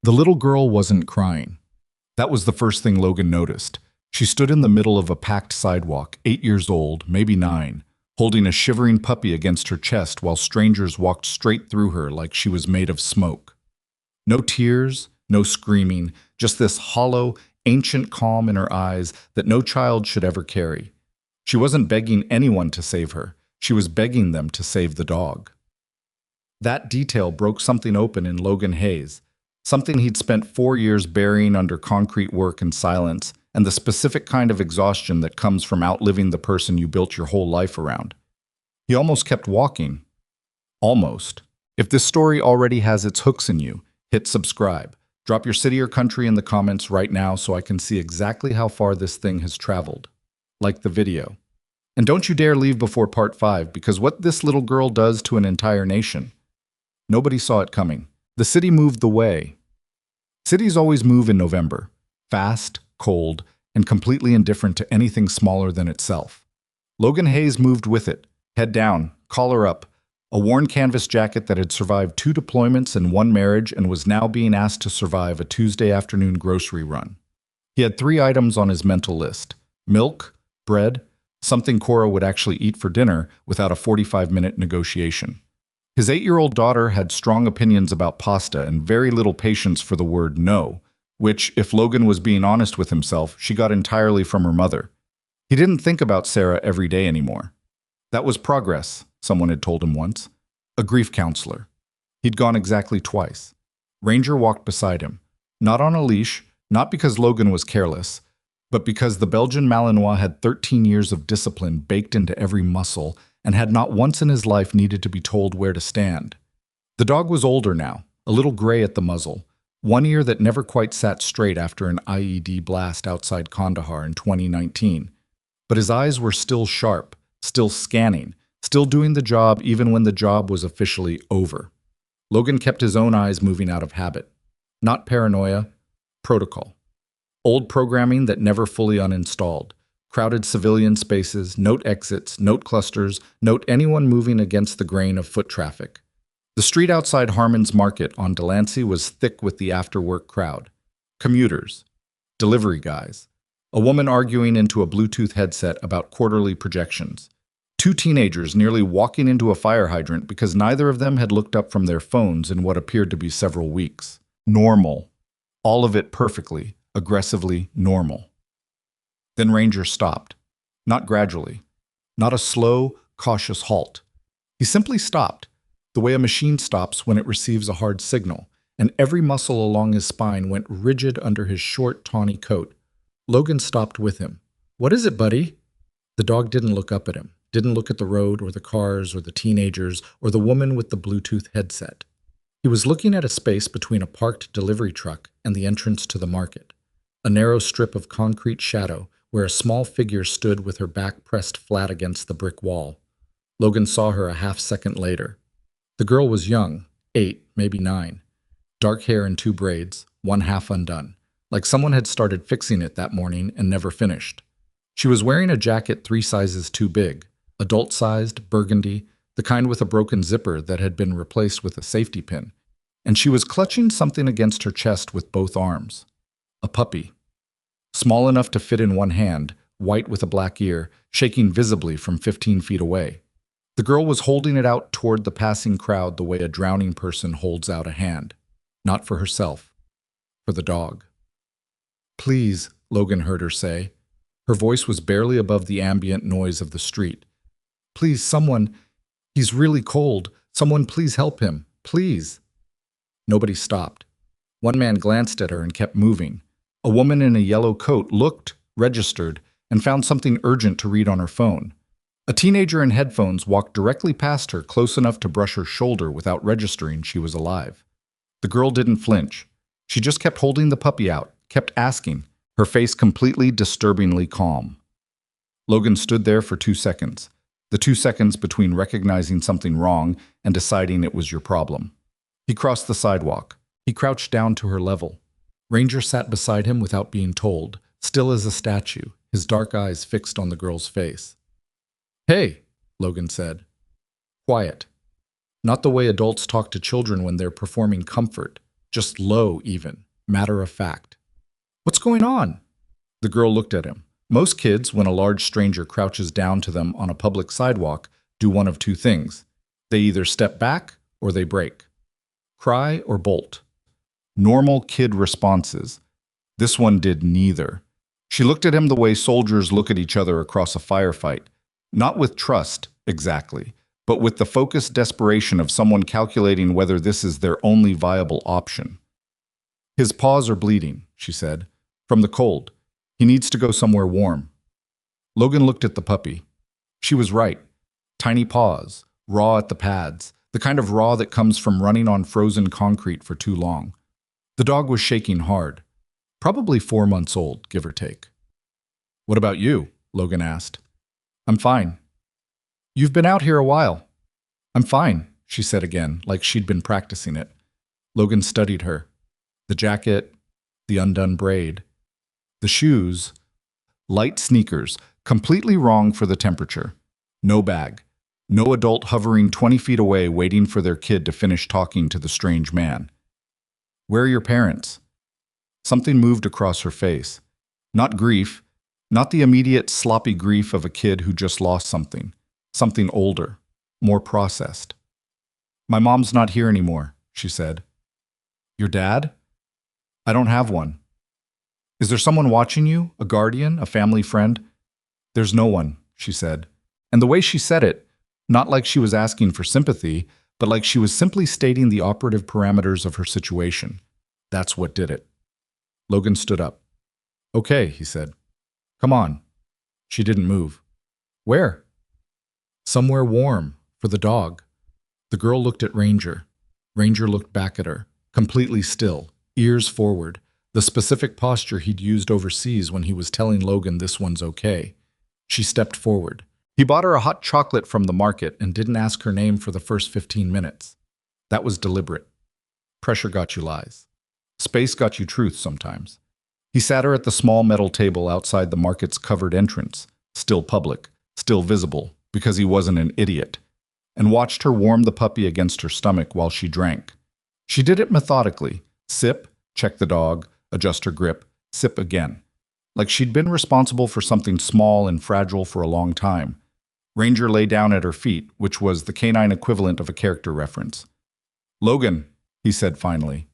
The little girl wasn't crying. That was the first thing Logan noticed. She stood in the middle of a packed sidewalk, 8 years old, maybe 9, holding a shivering puppy against her chest while strangers walked straight through her like she was made of smoke. No tears, no screaming, just this hollow, ancient calm in her eyes that no child should ever carry. She wasn't begging anyone to save her. She was begging them to save the dog. That detail broke something open in Logan Hayes, something he'd spent 4 years burying under concrete work and silence, and the specific kind of exhaustion that comes from outliving the person you built your whole life around. He almost kept walking. Almost. If this story already has its hooks in you, hit subscribe. Drop your city or country in the comments right now so I can see exactly how far this thing has traveled. Like the video. And don't you dare leave before part 5, because what this little girl does to an entire nation. Nobody saw it coming. The city moved the way. Cities always move in November. Fast, cold, and completely indifferent to anything smaller than itself. Logan Hayes moved with it. Head down, collar up, a worn canvas jacket that had survived 2 deployments and 1 marriage and was now being asked to survive a Tuesday afternoon grocery run. He had 3 items on his mental list: milk, bread, something Cora would actually eat for dinner without a 45-minute negotiation. His 8-year-old daughter had strong opinions about pasta and very little patience for the word no, which, if Logan was being honest with himself, she got entirely from her mother. He didn't think about Sarah every day anymore. That was progress, someone had told him once. A grief counselor. He'd gone exactly twice. Ranger walked beside him, not on a leash, not because Logan was careless, but because the Belgian Malinois had 13 years of discipline baked into every muscle and had not once in his life needed to be told where to stand. The dog was older now, a little gray at the muzzle, one ear that never quite sat straight after an IED blast outside Kandahar in 2019. But his eyes were still sharp, still scanning, still doing the job even when the job was officially over. Logan kept his own eyes moving out of habit. Not paranoia, protocol. Old programming that never fully uninstalled. Crowded civilian spaces, note exits, note clusters, note anyone moving against the grain of foot traffic. The street outside Harmon's Market on Delancey was thick with the after-work crowd. Commuters. Delivery guys. A woman arguing into a Bluetooth headset about quarterly projections. 2 teenagers nearly walking into a fire hydrant because neither of them had looked up from their phones in what appeared to be several weeks. Normal. All of it perfectly, aggressively normal. Then Ranger stopped. Not gradually. Not a slow, cautious halt. He simply stopped, the way a machine stops when it receives a hard signal, and every muscle along his spine went rigid under his short, tawny coat. Logan stopped with him. "What is it, buddy?" The dog didn't look up at him, didn't look at the road or the cars or the teenagers or the woman with the Bluetooth headset. He was looking at a space between a parked delivery truck and the entrance to the market, a narrow strip of concrete shadow where a small figure stood with her back pressed flat against the brick wall. Logan saw her a half-second later. The girl was young, 8, maybe 9. Dark hair in 2 braids, one half undone, like someone had started fixing it that morning and never finished. She was wearing a jacket 3 sizes too big, adult-sized, burgundy, the kind with a broken zipper that had been replaced with a safety pin, and she was clutching something against her chest with both arms. A puppy. Small enough to fit in one hand, white with a black ear, shaking visibly from 15 feet away. The girl was holding it out toward the passing crowd the way a drowning person holds out a hand. Not for herself. For the dog. "Please," Logan heard her say. Her voice was barely above the ambient noise of the street. "Please, someone. He's really cold. Someone please help him. Please." Nobody stopped. One man glanced at her and kept moving. A woman in a yellow coat looked, registered, and found something urgent to read on her phone. A teenager in headphones walked directly past her, close enough to brush her shoulder without registering she was alive. The girl didn't flinch. She just kept holding the puppy out, kept asking, her face completely disturbingly calm. Logan stood there for 2 seconds, the 2 seconds between recognizing something wrong and deciding it was your problem. He crossed the sidewalk. He crouched down to her level. Ranger sat beside him without being told, still as a statue, his dark eyes fixed on the girl's face. "Hey," Logan said. Quiet. Not the way adults talk to children when they're performing comfort. just low even, matter of fact. What's going on? The girl looked at him. Most kids, when a large stranger crouches down to them on a public sidewalk, do one of two things. They either step back or they break. Cry or bolt. Normal kid responses. This one did neither. She looked at him the way soldiers look at each other across a firefight. Not with trust, exactly, but with the focused desperation of someone calculating whether this is their only viable option. His paws are bleeding, she said, from the cold. He needs to go somewhere warm. Logan looked at the puppy. She was right. Tiny paws, raw at the pads, the kind of raw that comes from running on frozen concrete for too long. The dog was shaking hard. Probably 4 months old, give or take. What about you? Logan asked. I'm fine. You've been out here a while. I'm fine, she said again, like she'd been practicing it. Logan studied her. The jacket, the undone braid. The shoes, light sneakers, completely wrong for the temperature. No bag. No adult hovering 20 feet away waiting for their kid to finish talking to the strange man. Where are your parents? Something moved across her face. Not grief, not the immediate sloppy grief of a kid who just lost something. Something older, more processed. My mom's not here anymore, she said. Your dad? I don't have one. Is there someone watching you? A guardian? A family friend? There's no one, she said. And the way she said it, not like she was asking for sympathy, but like she was simply stating the operative parameters of her situation. That's what did it. Logan stood up. Okay, he said. Come on. She didn't move. Where? Somewhere warm, for the dog. The girl looked at Ranger. Ranger looked back at her, completely still, ears forward, the specific posture he'd used overseas when he was telling Logan this one's okay. She stepped forward. He bought her a hot chocolate from the market and didn't ask her name for the first 15 minutes. That was deliberate. Pressure got you lies. Space got you truth sometimes. He sat her at the small metal table outside the market's covered entrance, still public, still visible, because he wasn't an idiot, and watched her warm the puppy against her stomach while she drank. She did it methodically. Sip, check the dog, adjust her grip, sip again. Like she'd been responsible for something small and fragile for a long time. Ranger lay down at her feet, which was the canine equivalent of a character reference. Logan, he said finally.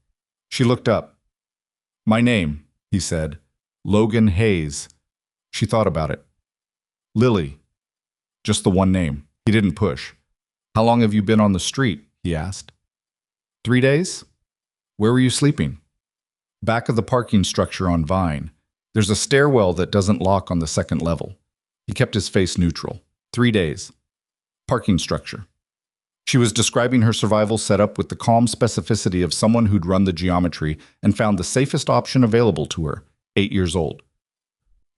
She looked up. My name, he said. Logan Hayes. She thought about it. Lily. Just the one name. He didn't push. How long have you been on the street? He asked. 3 days? Where were you sleeping? Back of the parking structure on Vine. There's a stairwell that doesn't lock on the second level. He kept his face neutral. 3 days. Parking structure. She was describing her survival setup with the calm specificity of someone who'd run the geometry and found the safest option available to her, 8 years old.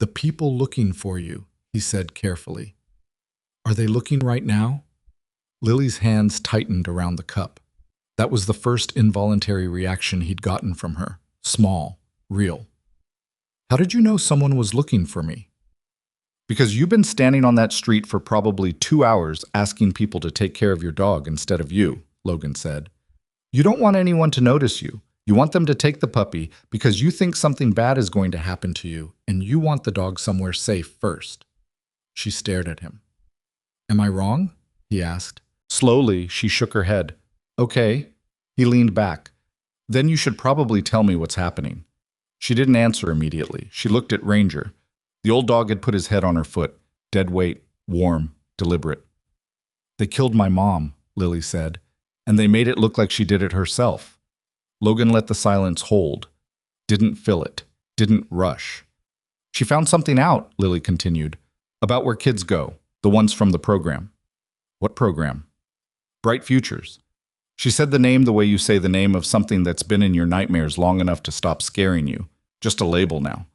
The people looking for you, he said carefully. Are they looking right now? Lily's hands tightened around the cup. That was the first involuntary reaction he'd gotten from her. Small, real. How did you know someone was looking for me? Because you've been standing on that street for probably 2 hours asking people to take care of your dog instead of you, Logan said. You don't want anyone to notice you. You want them to take the puppy because you think something bad is going to happen to you and you want the dog somewhere safe first. She stared at him. Am I wrong? He asked. Slowly, she shook her head. Okay. He leaned back. Then you should probably tell me what's happening. She didn't answer immediately. She looked at Ranger. The old dog had put his head on her foot, dead weight, warm, deliberate. They killed my mom, Lily said, and they made it look like she did it herself. Logan let the silence hold, didn't fill it, didn't rush. She found something out, Lily continued, about where kids go, the ones from the program. What program? Bright Futures. She said the name the way you say the name of something that's been in your nightmares long enough to stop scaring you. Just a label now.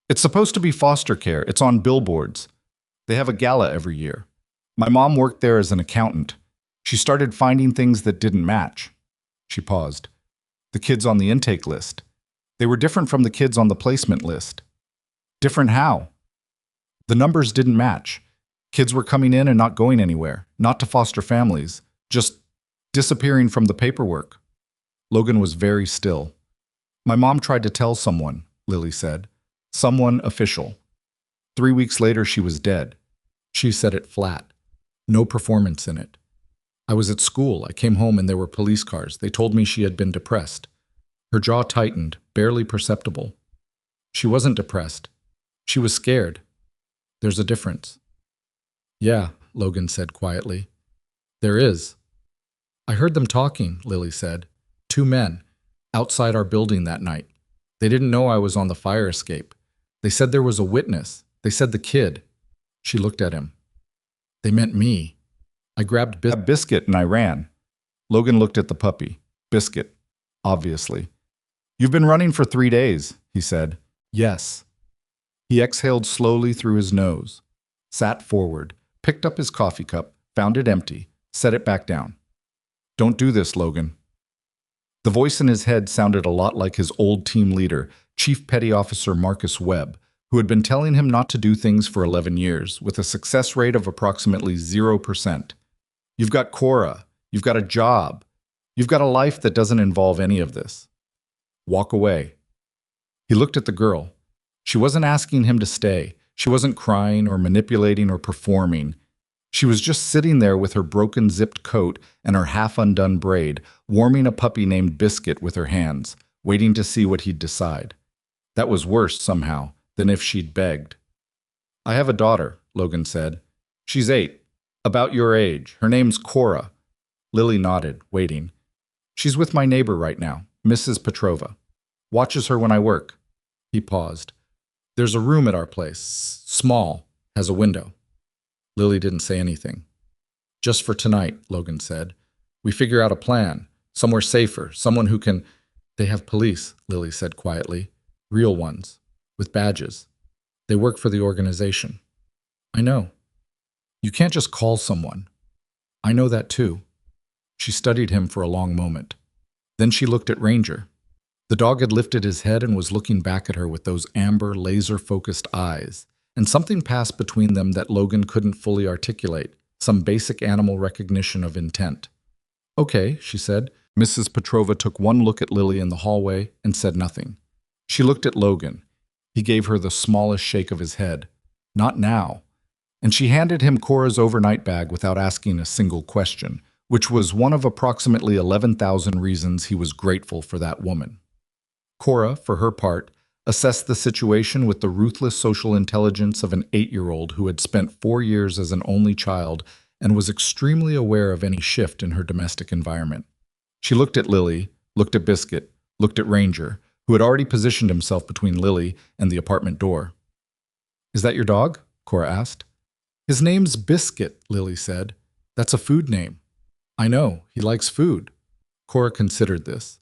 It's supposed to be foster care. It's on billboards. They have a gala every year. My mom worked there as an accountant. She started finding things that didn't match. She paused. The kids on the intake list. They were different from the kids on the placement list. Different how? The numbers didn't match. Kids were coming in and not going anywhere, not to foster families, just disappearing from the paperwork. Logan was very still. My mom tried to tell someone, Lily said. Someone official. 3 weeks later, she was dead. She said it flat. No performance in it. I was at school. I came home and there were police cars. They told me she had been depressed. Her jaw tightened, barely perceptible. She wasn't depressed. She was scared. There's a difference. Yeah, Logan said quietly. There is. I heard them talking, Lily said. 2 men, outside our building that night. They didn't know I was on the fire escape. They said there was a witness. They said the kid. She looked at him. They meant me. I grabbed Biscuit and I ran. Logan looked at the puppy. Biscuit, obviously. You've been running for 3 days, he said. Yes. He exhaled slowly through his nose, sat forward, picked up his coffee cup, found it empty, set it back down. Don't do this, Logan. The voice in his head sounded a lot like his old team leader, Chief Petty Officer Marcus Webb, who had been telling him not to do things for 11 years, with a success rate of approximately 0%. You've got Cora. You've got a job. You've got a life that doesn't involve any of this. Walk away. He looked at the girl. She wasn't asking him to stay. She wasn't crying or manipulating or performing. She was just sitting there with her broken zipped coat and her half-undone braid, warming a puppy named Biscuit with her hands, waiting to see what he'd decide. That was worse, somehow, than if she'd begged. I have a daughter, Logan said. She's 8, about your age. Her name's Cora. Lily nodded, waiting. She's with my neighbor right now, Mrs. Petrova. Watches her when I work. He paused. There's a room at our place, small, has a window. Lily didn't say anything. Just for tonight, Logan said. We figure out a plan, somewhere safer, someone who can... They have police, Lily said quietly. Real ones, with badges. They work for the organization. I know. You can't just call someone. I know that too. She studied him for a long moment. Then she looked at Ranger. The dog had lifted his head and was looking back at her with those amber, laser-focused eyes, and something passed between them that Logan couldn't fully articulate, some basic animal recognition of intent. Okay, she said. Mrs. Petrova took one look at Lily in the hallway and said nothing. She looked at Logan. He gave her the smallest shake of his head. Not now. And she handed him Cora's overnight bag without asking a single question, which was one of approximately 11,000 reasons he was grateful for that woman. Cora, for her part, assessed the situation with the ruthless social intelligence of an 8-year-old who had spent 4 years as an only child and was extremely aware of any shift in her domestic environment. She looked at Lily, looked at Biscuit, looked at Ranger, who had already positioned himself between Lily and the apartment door. Is that your dog? Cora asked. His name's Biscuit, Lily said. That's a food name. I know, he likes food. Cora considered this.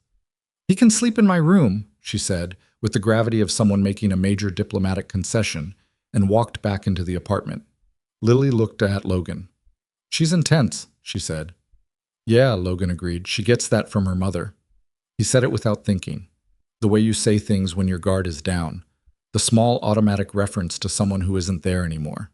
He can sleep in my room, she said, with the gravity of someone making a major diplomatic concession, and walked back into the apartment. Lily looked at Logan. She's intense, she said. Yeah, Logan agreed. She gets that from her mother. He said it without thinking. The way you say things when your guard is down. The small automatic reference to someone who isn't there anymore.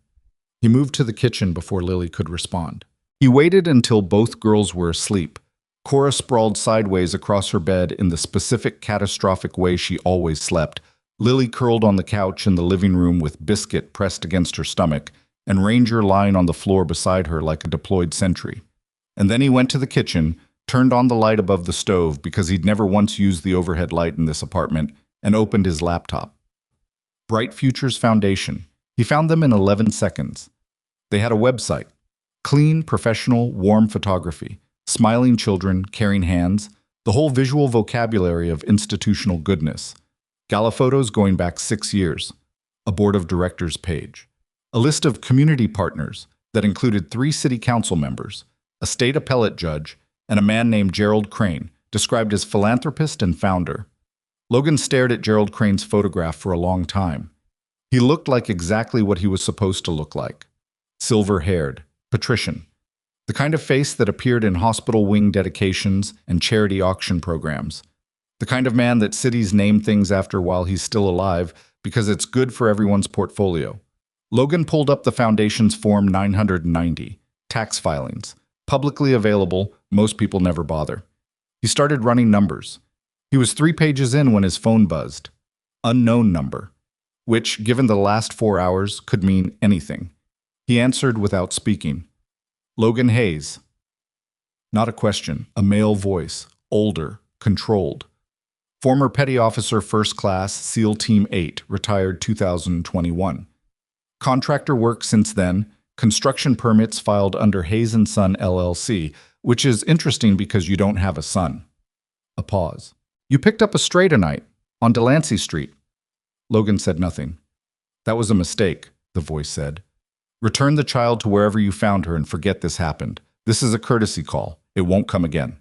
He moved to the kitchen before Lily could respond. He waited until both girls were asleep. Cora sprawled sideways across her bed in the specific catastrophic way she always slept. Lily curled on the couch in the living room with Biscuit pressed against her stomach, and Ranger lying on the floor beside her like a deployed sentry. And then he went to the kitchen, turned on the light above the stove because he'd never once used the overhead light in this apartment, and opened his laptop. Bright Futures Foundation. He found them in 11 seconds. They had a website. Clean, professional, warm photography. Smiling children, caring hands, the whole visual vocabulary of institutional goodness. Gala photos going back 6 years. A board of directors page. A list of community partners that included 3 city council members, a state appellate judge, and a man named Gerald Crane, described as philanthropist and founder. Logan stared at Gerald Crane's photograph for a long time. He looked like exactly what he was supposed to look like. Silver-haired, patrician. The kind of face that appeared in hospital wing dedications and charity auction programs. The kind of man that cities name things after while he's still alive because it's good for everyone's portfolio. Logan pulled up the foundation's Form 990, tax filings. Publicly available, most people never bother. He started running numbers. He was 3 pages in when his phone buzzed. Unknown number, which, given the last 4 hours, could mean anything. He answered without speaking. Logan Hayes. Not a question, a male voice, older, controlled. Former Petty Officer First Class, SEAL Team 8, retired 2021. Contractor work since then, construction permits filed under Hayes & Son LLC, which is interesting because you don't have a son. A pause. You picked up a stray tonight, on Delancey Street. Logan said nothing. That was a mistake, the voice said. Return the child to wherever you found her and forget this happened. This is a courtesy call. It won't come again.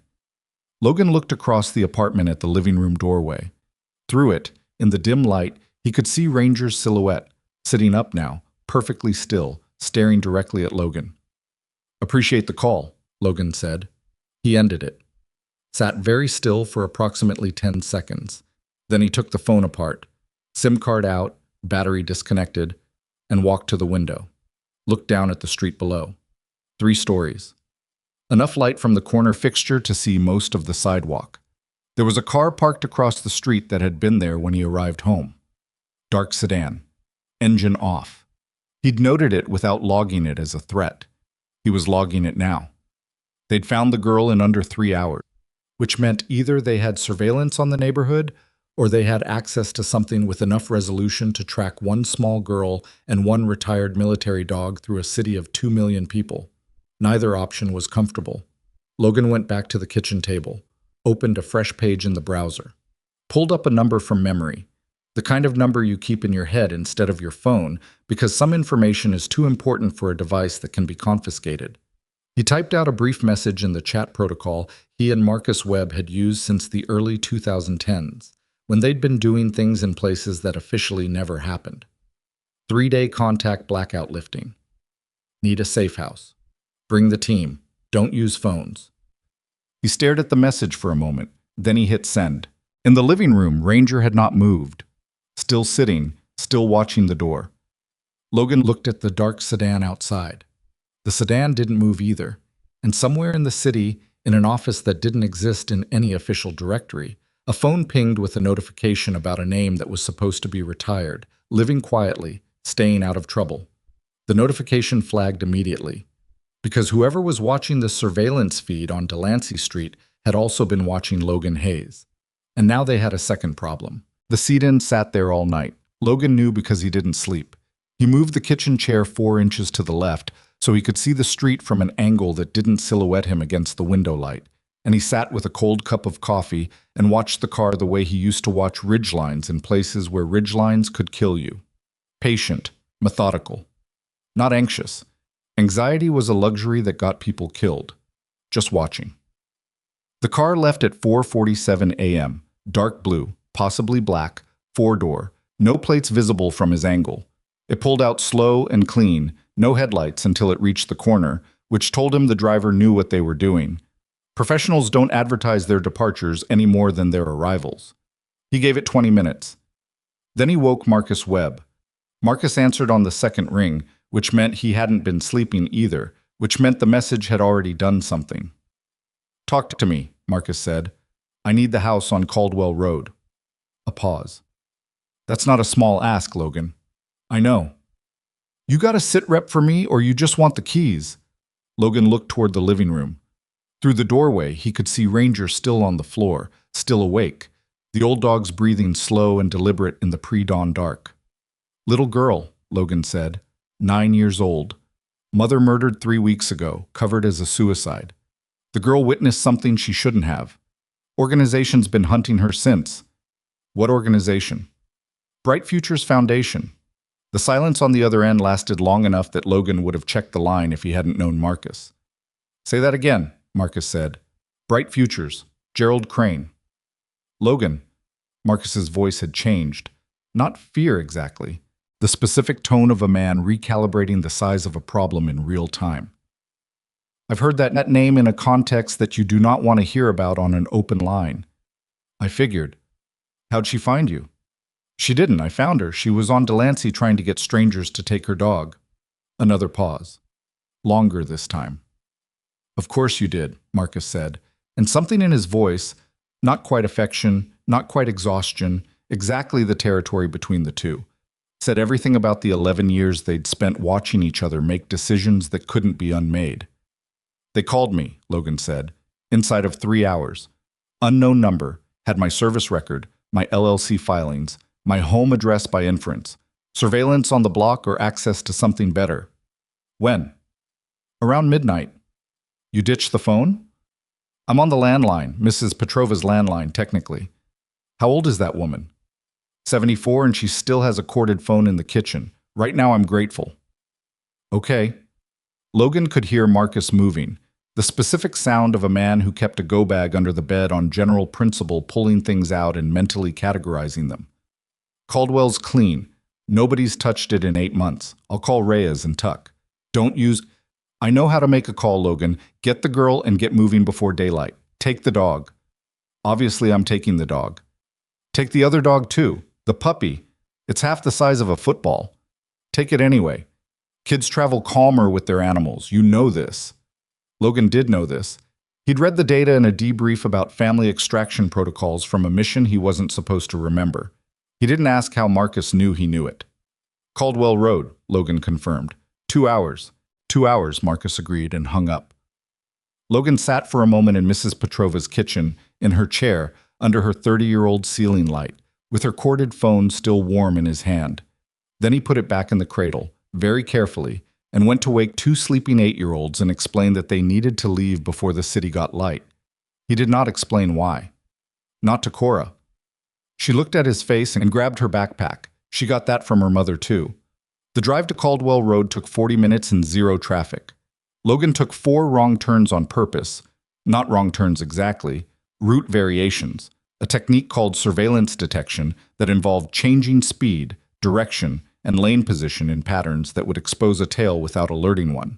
Logan looked across the apartment at the living room doorway. Through it, in the dim light, he could see Ranger's silhouette, sitting up now, perfectly still, staring directly at Logan. Appreciate the call, Logan said. He ended it. Sat very still for approximately 10 seconds. Then he took the phone apart, SIM card out, battery disconnected, and walked to the window. Looked down at the street below. 3 stories. Enough light from the corner fixture to see most of the sidewalk. There was a car parked across the street that had been there when he arrived home. Dark sedan. Engine off. He'd noted it without logging it as a threat. He was logging it now. They'd found the girl in under 3 hours, which meant either they had surveillance on the neighborhood or they had access to something with enough resolution to track one small girl and one retired military dog through a city of 2 million people. Neither option was comfortable. Logan went back to the kitchen table, opened a fresh page in the browser, pulled up a number from memory, the kind of number you keep in your head instead of your phone because some information is too important for a device that can be confiscated. He typed out a brief message in the chat protocol he and Marcus Webb had used since the early 2010s, when they'd been doing things in places that officially never happened. 3-day contact blackout lifting. Need a safe house. Bring the team. Don't use phones. He stared at the message for a moment, then he hit send. In the living room, Ranger had not moved. Still sitting, still watching the door. Logan looked at the dark sedan outside. The sedan didn't move either, and somewhere in the city, in an office that didn't exist in any official directory, a phone pinged with a notification about a name that was supposed to be retired, living quietly, staying out of trouble. The notification flagged immediately, because whoever was watching the surveillance feed on Delancey Street had also been watching Logan Hayes. And now they had a second problem. The sit-in sat there all night. Logan knew because he didn't sleep. He moved the kitchen chair 4 inches to the left so he could see the street from an angle that didn't silhouette him against the window light. And he sat with a cold cup of coffee and watched the car the way he used to watch ridgelines in places where ridgelines could kill you. Patient, methodical, not anxious. Anxiety was a luxury that got people killed. Just watching. The car left at 4:47 a.m., dark blue, possibly black, 4-door, no plates visible from his angle. It pulled out slow and clean, no headlights until it reached the corner, which told him the driver knew what they were doing. Professionals don't advertise their departures any more than their arrivals. He gave it 20 minutes. Then he woke Marcus Webb. Marcus answered on the second ring, which meant he hadn't been sleeping either, which meant the message had already done something. Talk to me, Marcus said. I need the house on Caldwell Road. A pause. That's not a small ask, Logan. I know. You got a sit rep for me or you just want the keys? Logan looked toward the living room. Through the doorway, he could see Ranger still on the floor, still awake, the old dog's breathing slow and deliberate in the pre-dawn dark. Little girl, Logan said, 9 years old. Mother murdered 3 weeks ago, covered as a suicide. The girl witnessed something she shouldn't have. Organization's been hunting her since. What organization? Bright Futures Foundation. The silence on the other end lasted long enough that Logan would have checked the line if he hadn't known Marcus. Say that again, Marcus said. Bright Futures. Gerald Crane. Logan. Marcus's voice had changed. Not fear exactly. The specific tone of a man recalibrating the size of a problem in real time. I've heard that name in a context that you do not want to hear about on an open line. I figured. How'd she find you? She didn't. I found her. She was on Delancey trying to get strangers to take her dog. Another pause. Longer this time. Of course you did, Marcus said. And something in his voice, not quite affection, not quite exhaustion, exactly the territory between the two, said everything about the 11 years they'd spent watching each other make decisions that couldn't be unmade. They called me, Logan said, inside of 3 hours. Unknown number, had my service record, my LLC filings, my home address by inference, surveillance on the block or access to something better. When? Around midnight. You ditched the phone? I'm on the landline, Mrs. Petrova's landline, technically. How old is that woman? 74, and she still has a corded phone in the kitchen. Right now I'm grateful. Okay. Logan could hear Marcus moving, the specific sound of a man who kept a go-bag under the bed on general principle, pulling things out and mentally categorizing them. Caldwell's clean. Nobody's touched it in 8 months. I'll call Reyes and Tuck. Don't use... I know how to make a call, Logan. Get the girl and get moving before daylight. Take the dog. Obviously, I'm taking the dog. Take the other dog, too. The puppy. It's half the size of a football. Take it anyway. Kids travel calmer with their animals. You know this. Logan did know this. He'd read the data in a debrief about family extraction protocols from a mission he wasn't supposed to remember. He didn't ask how Marcus knew he knew it. Caldwell Road, Logan confirmed. 2 hours. 2 hours, Marcus agreed and hung up. Logan sat for a moment in Mrs. Petrova's kitchen, in her chair, under her 30-year-old ceiling light, with her corded phone still warm in his hand. Then he put it back in the cradle, very carefully, and went to wake 2 sleeping 8-year-olds and explain that they needed to leave before the city got light. He did not explain why. Not to Cora. She looked at his face and grabbed her backpack. She got that from her mother, too. The drive to Caldwell Road took 40 minutes and 0 traffic. Logan took 4 wrong turns on purpose. Not wrong turns exactly. Route variations. A technique called surveillance detection that involved changing speed, direction, and lane position in patterns that would expose a tail without alerting one.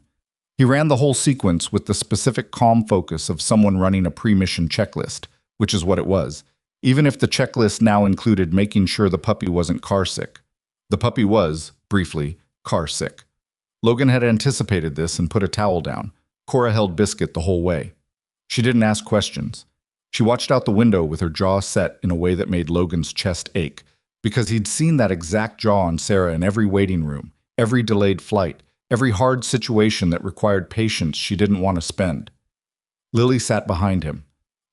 He ran the whole sequence with the specific calm focus of someone running a pre-mission checklist, which is what it was, even if the checklist now included making sure the puppy wasn't car sick. The puppy was, briefly, car sick. Logan had anticipated this and put a towel down. Cora held Biscuit the whole way. She didn't ask questions. She watched out the window with her jaw set in a way that made Logan's chest ache, because he'd seen that exact jaw on Sarah in every waiting room, every delayed flight, every hard situation that required patience she didn't want to spend. Lily sat behind him.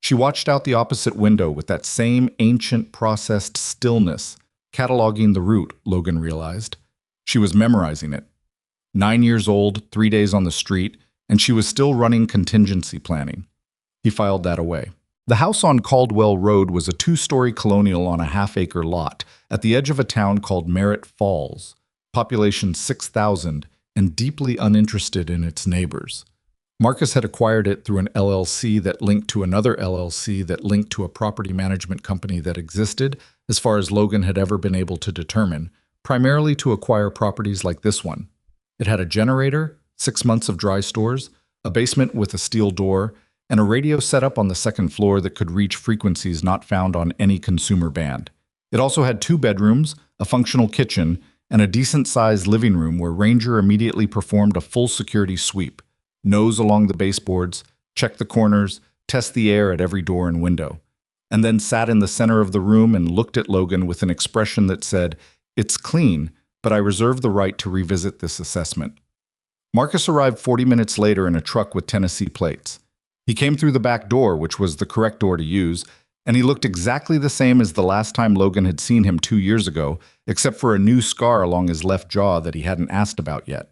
She watched out the opposite window with that same ancient, processed stillness, cataloging the route, Logan realized. She was memorizing it. 9 years old, 3 days on the street, and she was still running contingency planning. He filed that away. The house on Caldwell Road was a 2-story colonial on a half-acre lot at the edge of a town called Merritt Falls, population 6,000, and deeply uninterested in its neighbors. Marcus had acquired it through an LLC that linked to another LLC that linked to a property management company that existed, as far as Logan had ever been able to determine, primarily to acquire properties like this one. It had a generator, 6 months of dry stores, a basement with a steel door, and a radio set up on the 2nd floor that could reach frequencies not found on any consumer band. It also had 2 bedrooms, a functional kitchen, and a decent-sized living room where Ranger immediately performed a full security sweep, nose along the baseboards, check the corners, test the air at every door and window, and then sat in the center of the room and looked at Logan with an expression that said, "It's clean, but I reserve the right to revisit this assessment." Marcus arrived 40 minutes later in a truck with Tennessee plates. He came through the back door, which was the correct door to use, and he looked exactly the same as the last time Logan had seen him 2 years ago, except for a new scar along his left jaw that he hadn't asked about yet.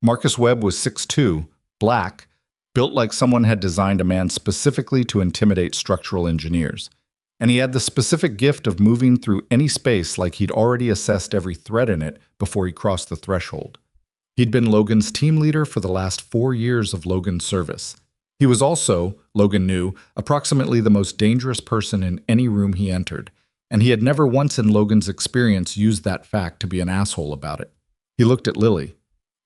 Marcus Webb was 6'2", black, built like someone had designed a man specifically to intimidate structural engineers. And he had the specific gift of moving through any space like he'd already assessed every threat in it before he crossed the threshold. He'd been Logan's team leader for the last 4 years of Logan's service. He was also, Logan knew, approximately the most dangerous person in any room he entered, and he had never once in Logan's experience used that fact to be an asshole about it. He looked at Lily.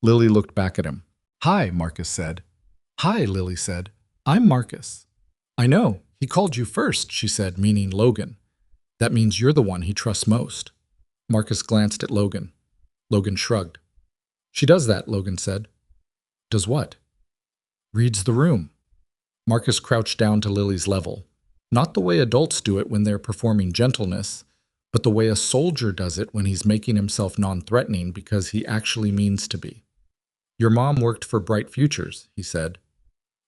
Lily looked back at him. "Hi," Marcus said. "Hi," Lily said. "I'm Marcus." "I know. He called you first," she said, meaning Logan. "That means you're the one he trusts most." Marcus glanced at Logan. Logan shrugged. "She does that," Logan said. "Does what?" "Reads the room." Marcus crouched down to Lily's level. Not the way adults do it when they're performing gentleness, but the way a soldier does it when he's making himself non-threatening because he actually means to be. Your mom worked for Bright Futures, he said.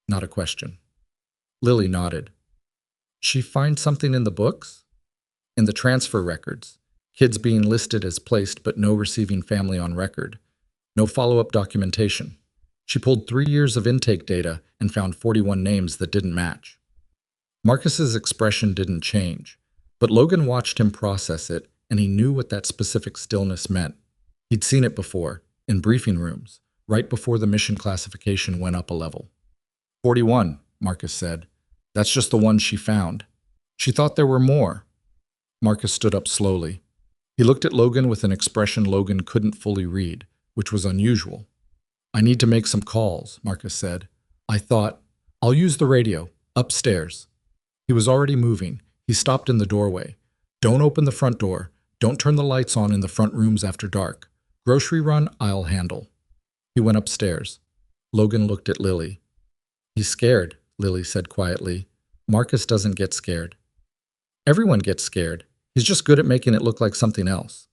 Not a question. Lily nodded. She find something in the books? In the transfer records. Kids being listed as placed but no receiving family on record. No follow-up documentation. She pulled 3 years of intake data and found 41 names that didn't match. Marcus's expression didn't change, but Logan watched him process it, and he knew what that specific stillness meant. He'd seen it before, in briefing rooms, right before the mission classification went up a level. 41, Marcus said. That's just the one she found. She thought there were more. Marcus stood up slowly. He looked at Logan with an expression Logan couldn't fully read, which was unusual. I need to make some calls, Marcus said. I thought, I'll use the radio, upstairs. He was already moving. He stopped in the doorway. Don't open the front door. Don't turn the lights on in the front rooms after dark. Grocery run, I'll handle. He went upstairs. Logan looked at Lily. He's scared, Lily said quietly. Marcus doesn't get scared. Everyone gets scared. He's just good at making it look like something else.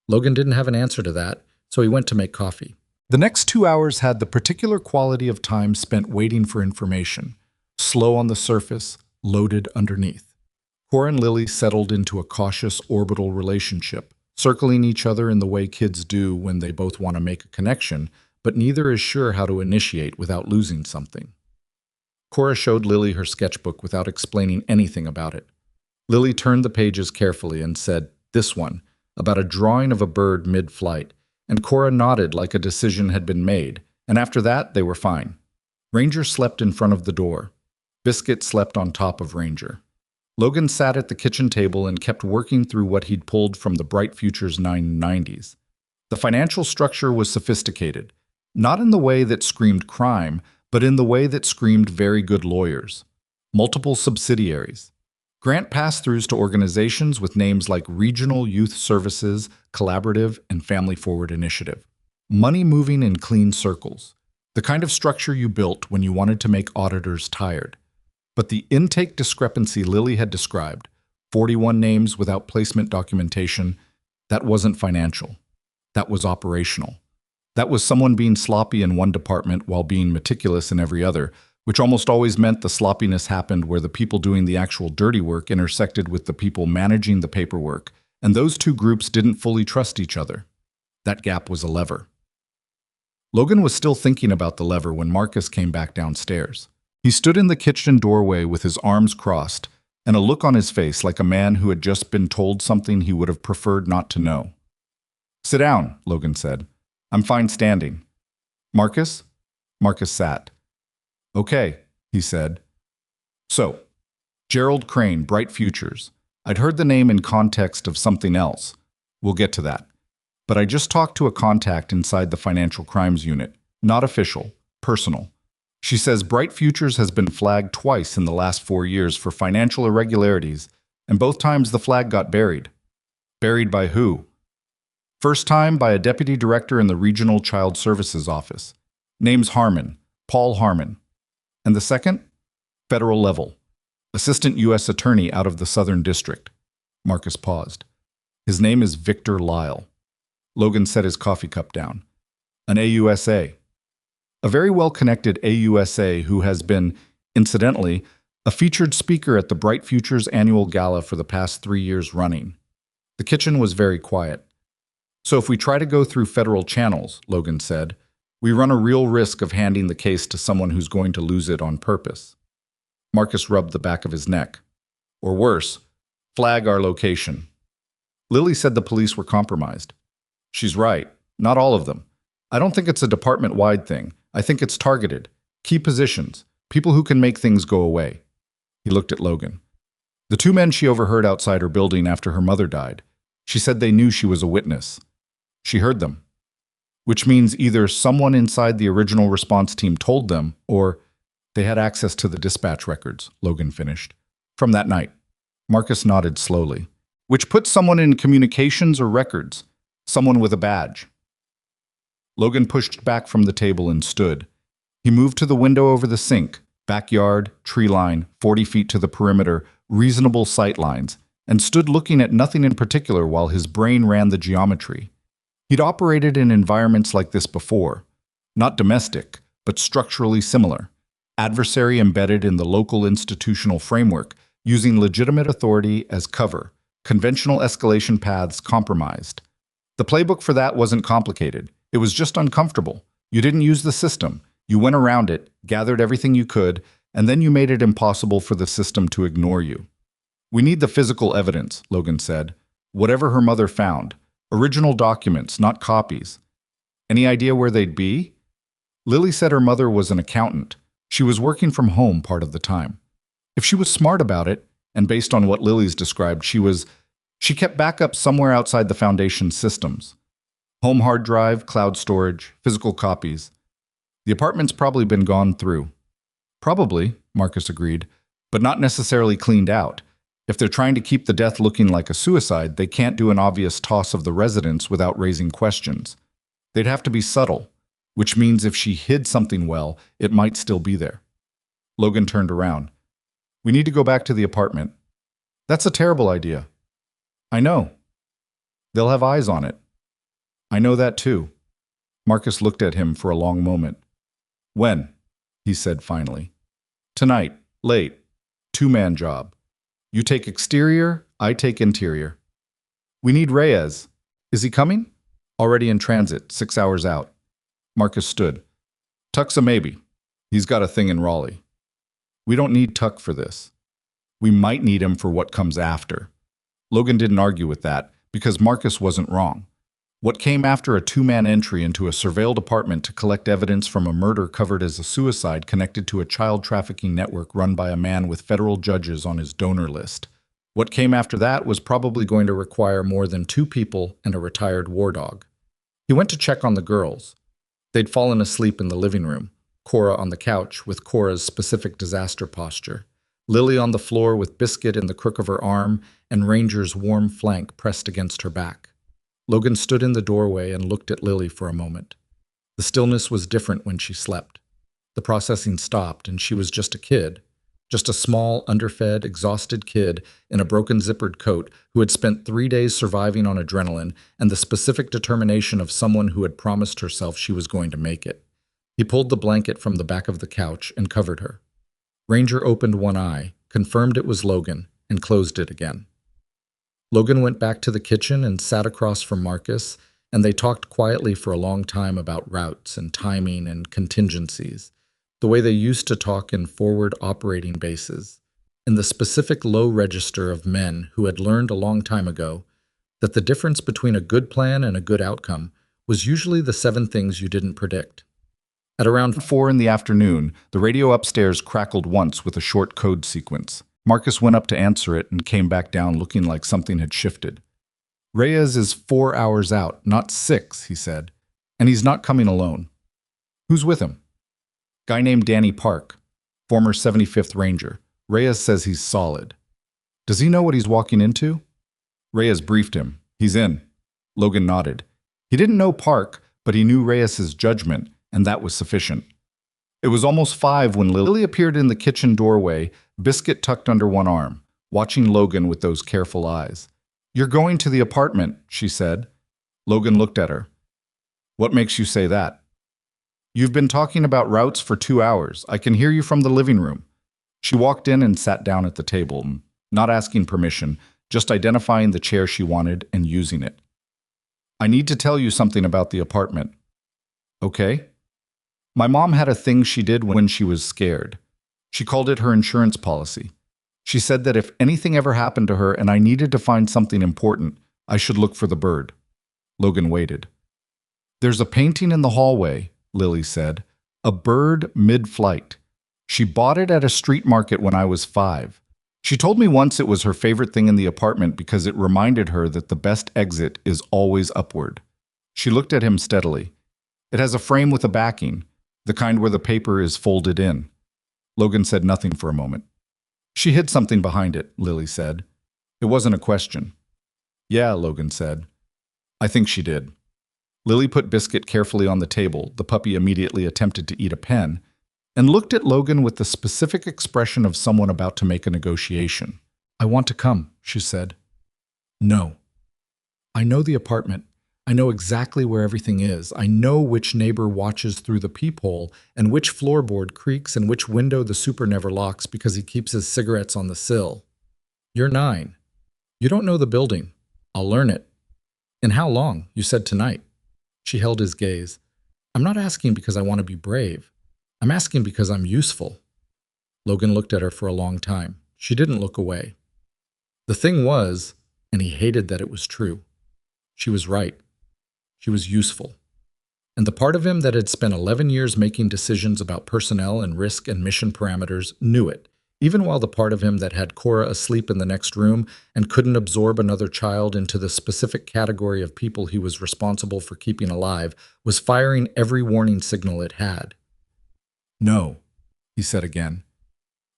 Logan didn't have an answer to that, so he went to make coffee. The next 2 hours had the particular quality of time spent waiting for information. Slow on the surface, loaded underneath. Cora and Lily settled into a cautious orbital relationship, circling each other in the way kids do when they both want to make a connection, but neither is sure how to initiate without losing something. Cora showed Lily her sketchbook without explaining anything about it. Lily turned the pages carefully and said, "This one," about a drawing of a bird mid-flight, and Cora nodded like a decision had been made, and after that they were fine. Ranger slept in front of the door. Biscuit slept on top of Ranger. Logan sat at the kitchen table and kept working through what he'd pulled from the Bright Futures 990s. The financial structure was sophisticated, not in the way that screamed crime, but in the way that screamed very good lawyers. Multiple subsidiaries. Grant pass-throughs to organizations with names like Regional Youth Services, Collaborative, and Family Forward Initiative. Money moving in clean circles. The kind of structure you built when you wanted to make auditors tired. But the intake discrepancy Lily had described, 41 names without placement documentation, that wasn't financial. That was operational. That was someone being sloppy in one department while being meticulous in every other, which almost always meant the sloppiness happened where the people doing the actual dirty work intersected with the people managing the paperwork, and those two groups didn't fully trust each other. That gap was a lever. Logan was still thinking about the lever when Marcus came back downstairs. He stood in the kitchen doorway with his arms crossed and a look on his face like a man who had just been told something he would have preferred not to know. "Sit down," Logan said. "I'm fine standing." "Marcus?" Marcus sat. "Okay," he said. "So, Gerald Crane, Bright Futures. I'd heard the name in context of something else. We'll get to that. But I just talked to a contact inside the Financial Crimes Unit. Not official, personal. She says Bright Futures has been flagged twice in the last 4 years for financial irregularities, and both times the flag got buried. Buried by who? First time by a deputy director in the Regional Child Services Office. Name's Harmon, Paul Harmon. And the second? Federal level. Assistant U.S. Attorney out of the Southern District." Marcus paused. "His name is Victor Lyle." Logan set his coffee cup down. "An AUSA. A very well-connected AUSA who has been, incidentally, a featured speaker at the Bright Futures annual gala for the past 3 years running." The kitchen was very quiet. "So if we try to go through federal channels," Logan said, "we run a real risk of handing the case to someone who's going to lose it on purpose." Marcus rubbed the back of his neck. "Or worse, flag our location." Lily said the police were compromised. "She's right. Not all of them. I don't think it's a department-wide thing. I think it's targeted. Key positions. People who can make things go away." He looked at Logan. "The 2 men she overheard outside her building after her mother died. She said they knew she was a witness. She heard them. Which means either someone inside the original response team told them, or they had access to the dispatch records," Logan finished. "From that night." Marcus nodded slowly. "Which puts someone in communications or records. Someone with a badge." Logan pushed back from the table and stood. He moved to the window over the sink, Backyard, tree line, 40 feet to the perimeter, reasonable sight lines, and stood looking at nothing in particular while his brain ran the geometry. He'd operated in environments like this before. Not domestic, but structurally similar. Adversary embedded in the local institutional framework, using legitimate authority as cover. Conventional escalation paths compromised. The playbook for that wasn't complicated. It was just uncomfortable. You didn't use the system. You went around it, gathered everything you could, and then you made it impossible for the system to ignore you. We need the physical evidence, Logan said. Whatever her mother found. Original documents, not copies. Any idea where they'd be? Lily said her mother was an accountant. She was working from home part of the time. If she was smart about it, and based on what Lily's described, she kept backup somewhere outside the Foundation systems. Home hard drive, cloud storage, physical copies. The apartment's probably been gone through. Probably, Marcus agreed, but not necessarily cleaned out. If they're trying to keep the death looking like a suicide, they can't do an obvious toss of the residence without raising questions. They'd have to be subtle, which means if she hid something well, it might still be there. Logan turned around. We need to go back to the apartment. That's a terrible idea. I know. They'll have eyes on it. I know that too. Marcus looked at him for a long moment. When? He said finally. Tonight, late. Two-man job. You take exterior, I take interior. We need Reyes. Is he coming? Already in transit, 6 hours out. Marcus stood. Tuck's a maybe. He's got a thing in Raleigh. We don't need Tuck for this. We might need him for what comes after. Logan didn't argue with that, because Marcus wasn't wrong. What came after a two-man entry into a surveilled apartment to collect evidence from a murder covered as a suicide connected to a child trafficking network run by a man with federal judges on his donor list. What came after that was probably going to require more than 2 people and a retired war dog. He went to check on the girls. They'd fallen asleep in the living room, Cora on the couch with Cora's specific disaster posture, Lily on the floor with Biscuit in the crook of her arm and Ranger's warm flank pressed against her back. Logan stood in the doorway and looked at Lily for a moment. The stillness was different when she slept. The processing stopped, and she was just a kid, just a small, underfed, exhausted kid in a broken zippered coat who had spent 3 days surviving on adrenaline and the specific determination of someone who had promised herself she was going to make it. He pulled the blanket from the back of the couch and covered her. Ranger opened one eye, confirmed it was Logan, and closed it again. Logan went back to the kitchen and sat across from Marcus, and they talked quietly for a long time about routes and timing and contingencies, the way they used to talk in forward operating bases, in the specific low register of men who had learned a long time ago that the difference between a good plan and a good outcome was usually the 7 things you didn't predict. At around 4 in the afternoon, the radio upstairs crackled once with a short code sequence. Marcus went up to answer it and came back down looking like something had shifted. Reyes is 4 hours out, not 6, he said, and he's not coming alone. Who's with him? Guy named Danny Park, former 75th Ranger. Reyes says he's solid. Does he know what he's walking into? Reyes briefed him. He's in. Logan nodded. He didn't know Park, but he knew Reyes's judgment, and that was sufficient. It was almost 5 when Lily appeared in the kitchen doorway, Biscuit tucked under one arm, watching Logan with those careful eyes. You're going to the apartment, she said. Logan looked at her. What makes you say that? You've been talking about routes for 2 hours. I can hear you from the living room. She walked in and sat down at the table, not asking permission, just identifying the chair she wanted and using it. I need to tell you something about the apartment. Okay? My mom had a thing she did when she was scared. She called it her insurance policy. She said that if anything ever happened to her and I needed to find something important, I should look for the bird. Logan waited. There's a painting in the hallway, Lily said. A bird mid-flight. She bought it at a street market when I was 5. She told me once it was her favorite thing in the apartment because it reminded her that the best exit is always upward. She looked at him steadily. It has a frame with a backing, the kind where the paper is folded in. Logan said nothing for a moment. She hid something behind it, Lily said. It wasn't a question. Yeah, Logan said. I think she did. Lily put Biscuit carefully on the table. The puppy immediately attempted to eat a pen. and looked at Logan with the specific expression of someone about to make a negotiation. "I want to come," she said. "No. I know the apartment. I know exactly where everything is. I know which neighbor watches through the peephole and which floorboard creaks and which window the super never locks because he keeps his cigarettes on the sill. You're 9. You don't know the building. I'll learn it." "In how long? You said tonight." She held his gaze. "I'm not asking because I want to be brave. I'm asking because I'm useful." Logan looked at her for a long time. She didn't look away. The thing was, and he hated that it was true, she was right. She was useful. And the part of him that had spent 11 years making decisions about personnel and risk and mission parameters knew it, even while the part of him that had Cora asleep in the next room and couldn't absorb another child into the specific category of people he was responsible for keeping alive was firing every warning signal it had. "No," he said again.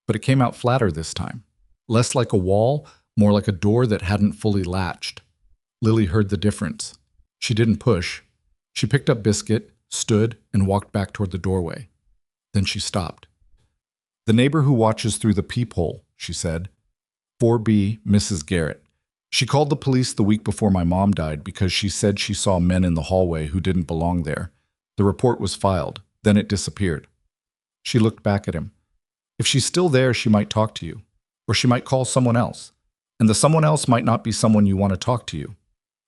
But it came out flatter this time. Less like a wall, more like a door that hadn't fully latched. Lily heard the difference. She didn't push. She picked up Biscuit, stood, and walked back toward the doorway. Then she stopped. "The neighbor who watches through the peephole," she said. 4B, Mrs. Garrett. She called the police the week before my mom died because she said she saw men in the hallway who didn't belong there. The report was filed. Then it disappeared." She looked back at him. "If she's still there, she might talk to you. Or she might call someone else. And the someone else might not be someone you want to talk to you."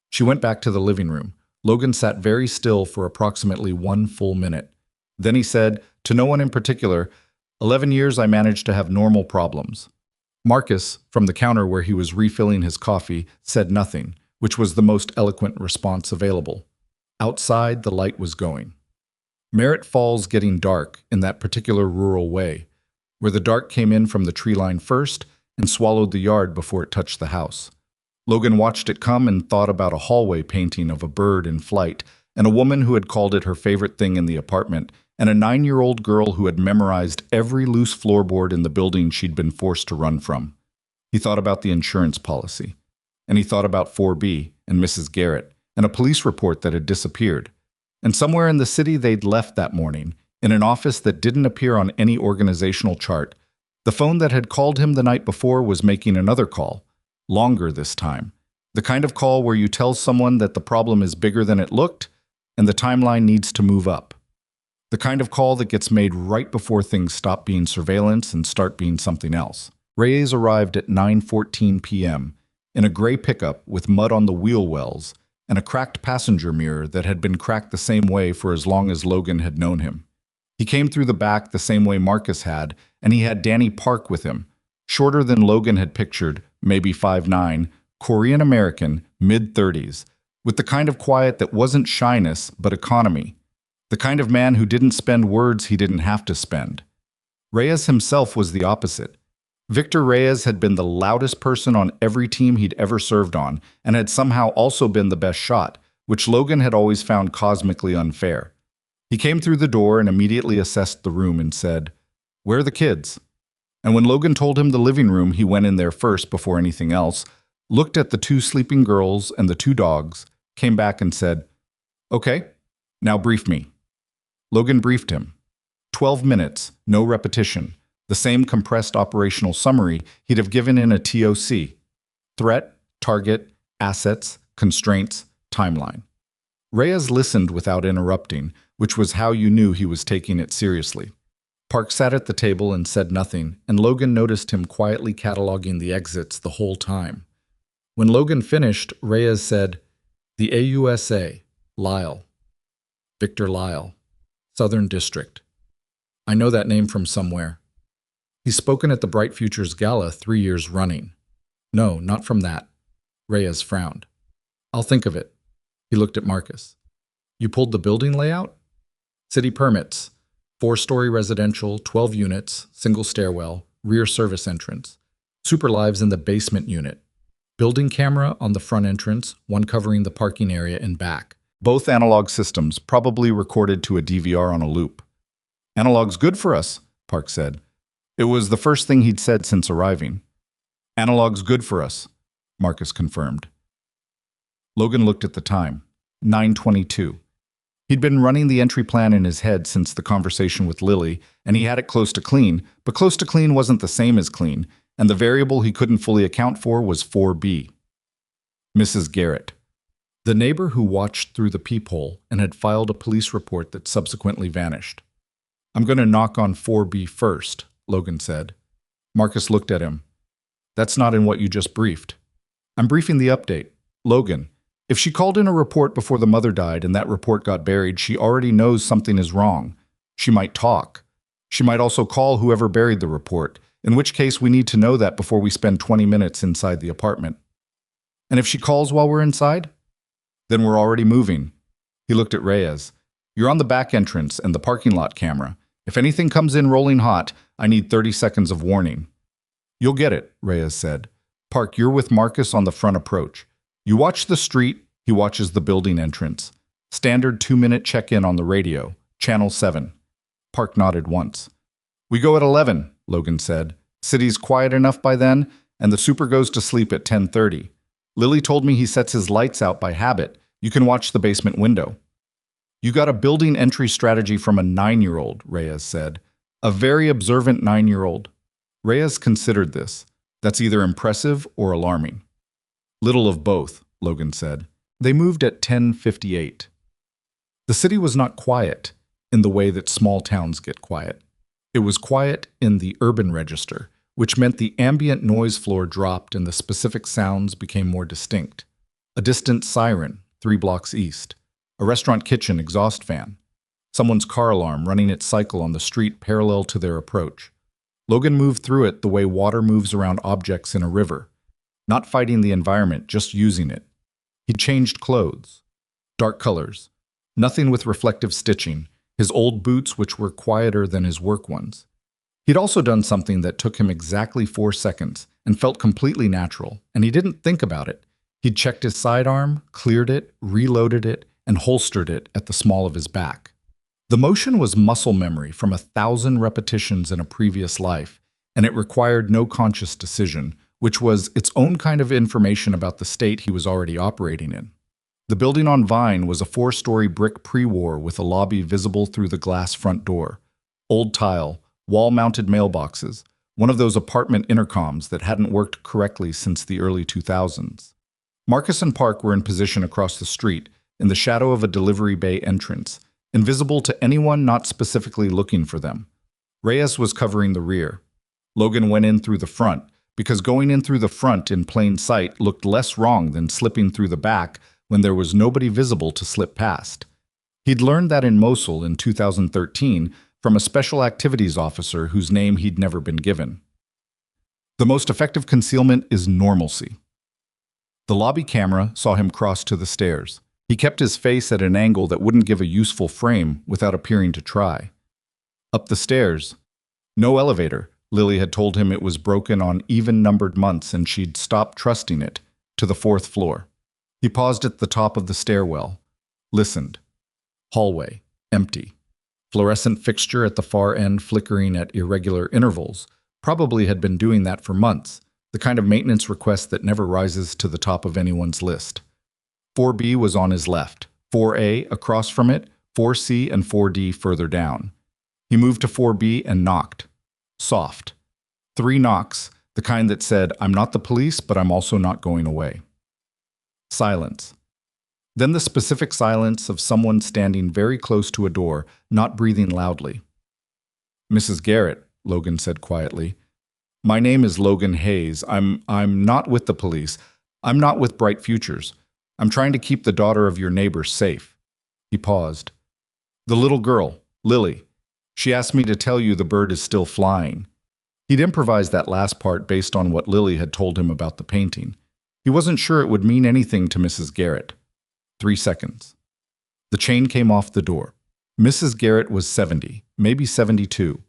She went back to the living room. Logan sat very still for approximately 1 full minute. Then he said, to no one in particular, 11 years I managed to have normal problems." Marcus, from the counter where he was refilling his coffee, said nothing, which was the most eloquent response available. Outside, the light was going. Merritt Falls getting dark in that particular rural way, where the dark came in from the tree line first and swallowed the yard before it touched the house. Logan watched it come and thought about a hallway painting of a bird in flight, and a woman who had called it her favorite thing in the apartment, and a 9-year-old girl who had memorized every loose floorboard in the building she'd been forced to run from. He thought about the insurance policy, and he thought about 4B and Mrs. Garrett, and a police report that had disappeared. And somewhere in the city they'd left that morning, in an office that didn't appear on any organizational chart. The phone that had called him the night before was making another call. Longer this time. The kind of call where you tell someone that the problem is bigger than it looked and the timeline needs to move up. The kind of call that gets made right before things stop being surveillance and start being something else. Reyes arrived at 9:14 p.m. in a gray pickup with mud on the wheel wells and a cracked passenger mirror that had been cracked the same way for as long as Logan had known him. He came through the back the same way Marcus had, and he had Danny Park with him. Shorter than Logan had pictured, maybe 5'9", Korean-American, mid-30s, with the kind of quiet that wasn't shyness but economy. The kind of man who didn't spend words he didn't have to spend. Reyes himself was the opposite. Victor Reyes had been the loudest person on every team he'd ever served on, and had somehow also been the best shot, which Logan had always found cosmically unfair. He came through the door and immediately assessed the room and said, "Where are the kids?" And when Logan told him the living room, he went in there first before anything else, looked at the 2 sleeping girls and the 2 dogs, came back and said, "Okay, now brief me." Logan briefed him. 12 minutes, no repetition, the same compressed operational summary he'd have given in a TOC. Threat, target, assets, constraints, timeline. Reyes listened without interrupting, which was how you knew he was taking it seriously. Park sat at the table and said nothing, and Logan noticed him quietly cataloging the exits the whole time. When Logan finished, Reyes said, "The AUSA, Lyle. Victor Lyle, Southern District. I know that name from somewhere. He's spoken at the Bright Futures Gala 3 years running." "No, not from that." Reyes frowned. "I'll think of it." He looked at Marcus. "You pulled the building layout?" "City permits. 4-story residential, 12 units, single stairwell, rear service entrance. Super Lives in the basement unit. Building camera on the front entrance, one covering the parking area in back. Both analog systems, probably recorded to a DVR on a loop." "Analog's good for us," Park said. It was the first thing he'd said since arriving. "Analog's good for us," Marcus confirmed. Logan looked at the time. 9:22. He'd been running the entry plan in his head since the conversation with Lily, and he had it close to clean, but close to clean wasn't the same as clean, and the variable he couldn't fully account for was 4B. Mrs. Garrett. The neighbor who watched through the peephole and had filed a police report that subsequently vanished. "I'm going to knock on 4B first," Logan said. Marcus looked at him. "That's not in what you just briefed." "I'm briefing the update. Logan, if she called in a report before the mother died and that report got buried, she already knows something is wrong. She might talk. She might also call whoever buried the report, in which case we need to know that before we spend 20 minutes inside the apartment. And if she calls while we're inside? Then we're already moving." He looked at Reyes. "You're on the back entrance and the parking lot camera. If anything comes in rolling hot, I need 30 seconds of warning." "You'll get it," Reyes said. "Park, you're with Marcus on the front approach. You watch the street, he watches the building entrance. Standard 2-minute check-in on the radio, channel 7. Park nodded once. "We go at 11, Logan said. "City's quiet enough by then, and the super goes to sleep at 10:30. Lily told me he sets his lights out by habit. You can watch the basement window." "You got a building entry strategy from a 9-year-old, Reyes said. "A very observant 9-year-old. Reyes considered this. "That's either impressive or alarming." "Little of both," Logan said. They moved at 10:58. The city was not quiet in the way that small towns get quiet. It was quiet in the urban register, which meant the ambient noise floor dropped and the specific sounds became more distinct. A distant siren, 3 blocks east. A restaurant kitchen exhaust fan. Someone's car alarm running its cycle on the street parallel to their approach. Logan moved through it the way water moves around objects in a river. Not fighting the environment, just using it. He changed clothes. Dark colors. Nothing with reflective stitching. His old boots, which were quieter than his work ones. He'd also done something that took him exactly 4 seconds and felt completely natural, and he didn't think about it. He'd checked his sidearm, cleared it, reloaded it, and holstered it at the small of his back. The motion was muscle memory from 1,000 repetitions in a previous life, and it required no conscious decision, which was its own kind of information about the state he was already operating in. The building on Vine was a 4-story brick pre-war with a lobby visible through the glass front door. Old tile, wall-mounted mailboxes, one of those apartment intercoms that hadn't worked correctly since the early 2000s. Marcus and Park were in position across the street, in the shadow of a delivery bay entrance, invisible to anyone not specifically looking for them. Reyes was covering the rear. Logan went in through the front, because going in through the front in plain sight looked less wrong than slipping through the back when there was nobody visible to slip past. He'd learned that in Mosul in 2013 from a special activities officer whose name he'd never been given. The most effective concealment is normalcy. The lobby camera saw him cross to the stairs. He kept his face at an angle that wouldn't give a useful frame without appearing to try. Up the stairs. No elevator. Lily had told him it was broken on even-numbered months and she'd stopped trusting it, to the 4th floor. He paused at the top of the stairwell. Listened. Hallway. Empty. Fluorescent fixture at the far end flickering at irregular intervals. Probably had been doing that for months, the kind of maintenance request that never rises to the top of anyone's list. 4B was on his left, 4A across from it, 4C and 4D further down. He moved to 4B and knocked. Soft. 3 knocks, the kind that said, "I'm not the police, but I'm also not going away." Silence. Then the specific silence of someone standing very close to a door, not breathing loudly. "Mrs. Garrett," Logan said quietly. "My name is Logan Hayes. I'm not with the police. I'm not with Bright Futures. I'm trying to keep the daughter of your neighbor safe." He paused. "The little girl, Lily. She asked me to tell you the bird is still flying." He'd improvised that last part based on what Lily had told him about the painting. He wasn't sure it would mean anything to Mrs. Garrett. 3 seconds. The chain came off the door. Mrs. Garrett was 70, maybe 72.